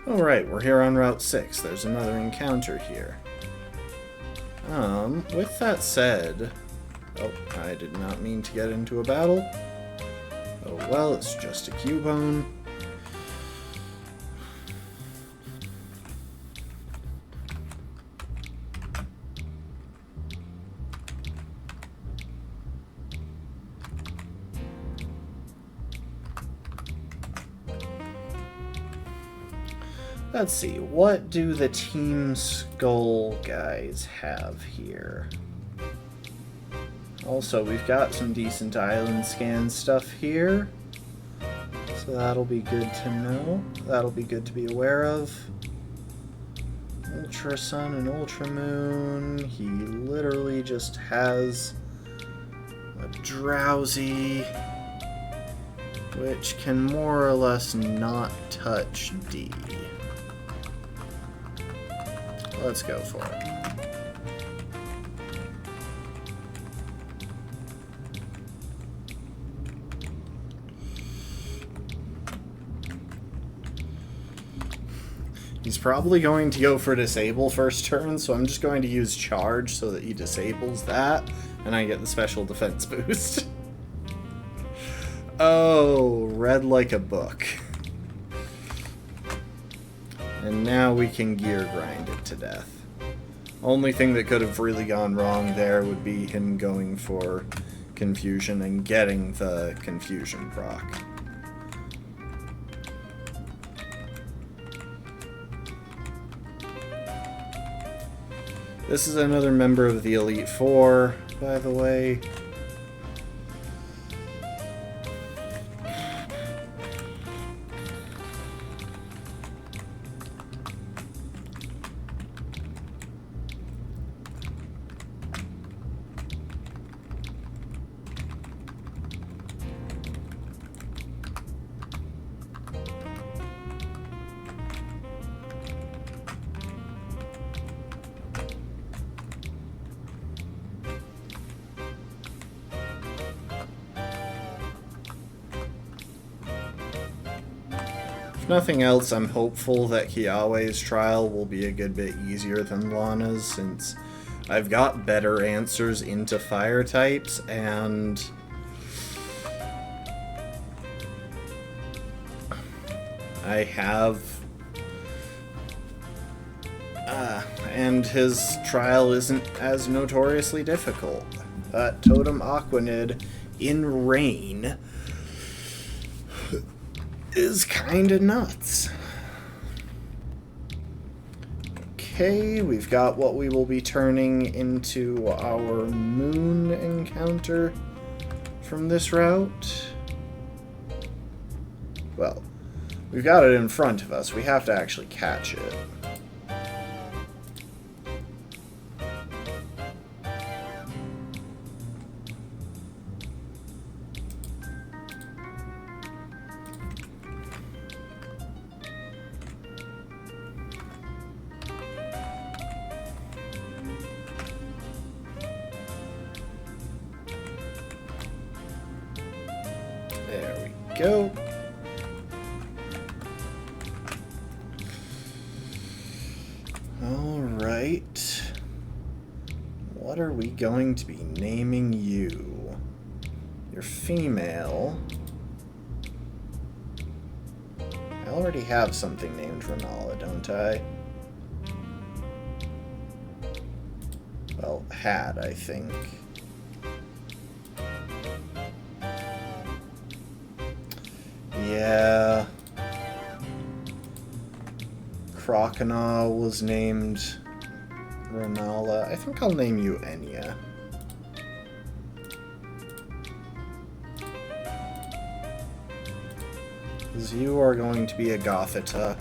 Alright, we're here on Route 6. There's another encounter here. With that said... Oh, I did not mean to get into a battle. Oh well, it's just a Cubone. Let's see, what do the Team Skull guys have here? Also, we've got some decent island scan stuff here. So that'll be good to know. That'll be good to be aware of. Ultra Sun and Ultra Moon. He literally just has a Drowsy, which can more or less not touch D. Let's go for it. He's probably going to go for Disable first turn, so I'm just going to use Charge so that he disables that, and I get the special defense boost. Oh, read like a book. And now we can gear grind it to death. Only thing that could have really gone wrong there would be him going for Confusion and getting the Confusion proc. This is another member of the Elite Four, by the way. If nothing else, I'm hopeful that Kiawe's trial will be a good bit easier than Lana's, since I've got better answers into fire types, and I have... and his trial isn't as notoriously difficult. Totem Aquanid in Rain is kinda nuts. Okay, we've got what we will be turning into our moon encounter from this route. Well, we've got it in front of us. We have to actually catch it. There we go. Alright. What are we going to be naming you? You're female. I already have something named Renala, don't I? Well, had, I think. Yeah. Crocodile was named Renala. I think I'll name you Enya. Because you are going to be a Gothita.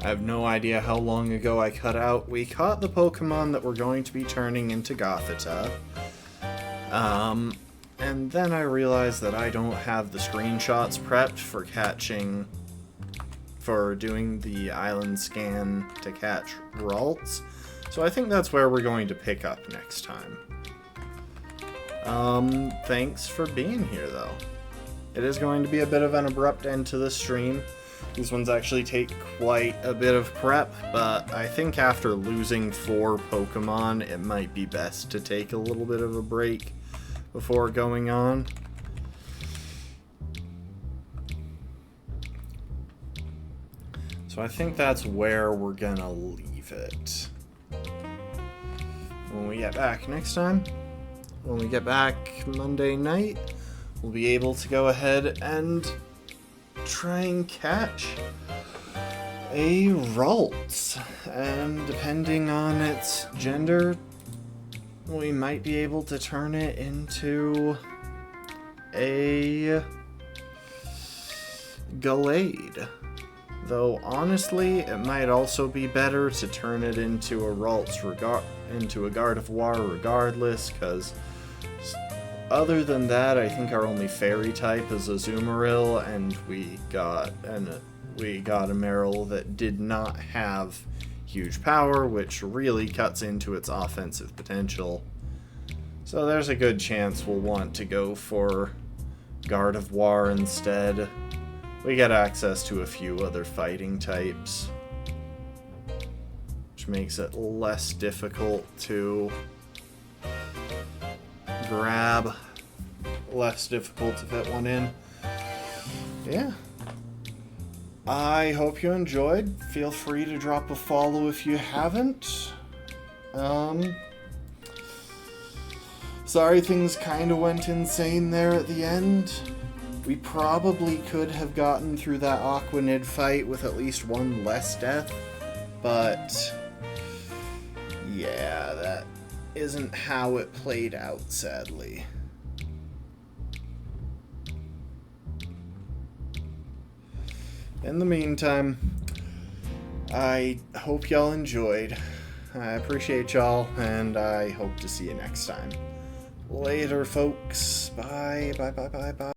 I have no idea how long ago I cut out. We caught the Pokemon that we're going to be turning into Gothita. And then I realized that I don't have the screenshots prepped for doing the island scan to catch Ralts. So I think that's where we're going to pick up next time. Thanks for being here, though. It is going to be a bit of an abrupt end to the stream. These ones actually take quite a bit of prep, but I think after losing 4 Pokemon, it might be best to take a little bit of a break before going on. So I think that's where we're gonna leave it. When we get back next time, when we get back Monday night, we'll be able to go ahead and try and catch a Ralts. And depending on its gender, we might be able to turn it into a Gallade. Though honestly, it might also be better to turn it into a Ralts into a Gardevoir regardless, because other than that, I think our only fairy type is Azumarill, and we got a Meryl that did not have huge power, which really cuts into its offensive potential. So there's a good chance we'll want to go for Gardevoir instead. We get access to a few other fighting types, which makes it less difficult to grab, less difficult to fit one in. Yeah. I hope you enjoyed. Feel free to drop a follow if you haven't. Sorry things kind of went insane there at the end. We probably could have gotten through that Aquanid fight with at least one less death, but yeah, that isn't how it played out, sadly. In the meantime, I hope y'all enjoyed. I appreciate y'all, and I hope to see you next time. Later, folks. Bye, bye, bye, bye, bye.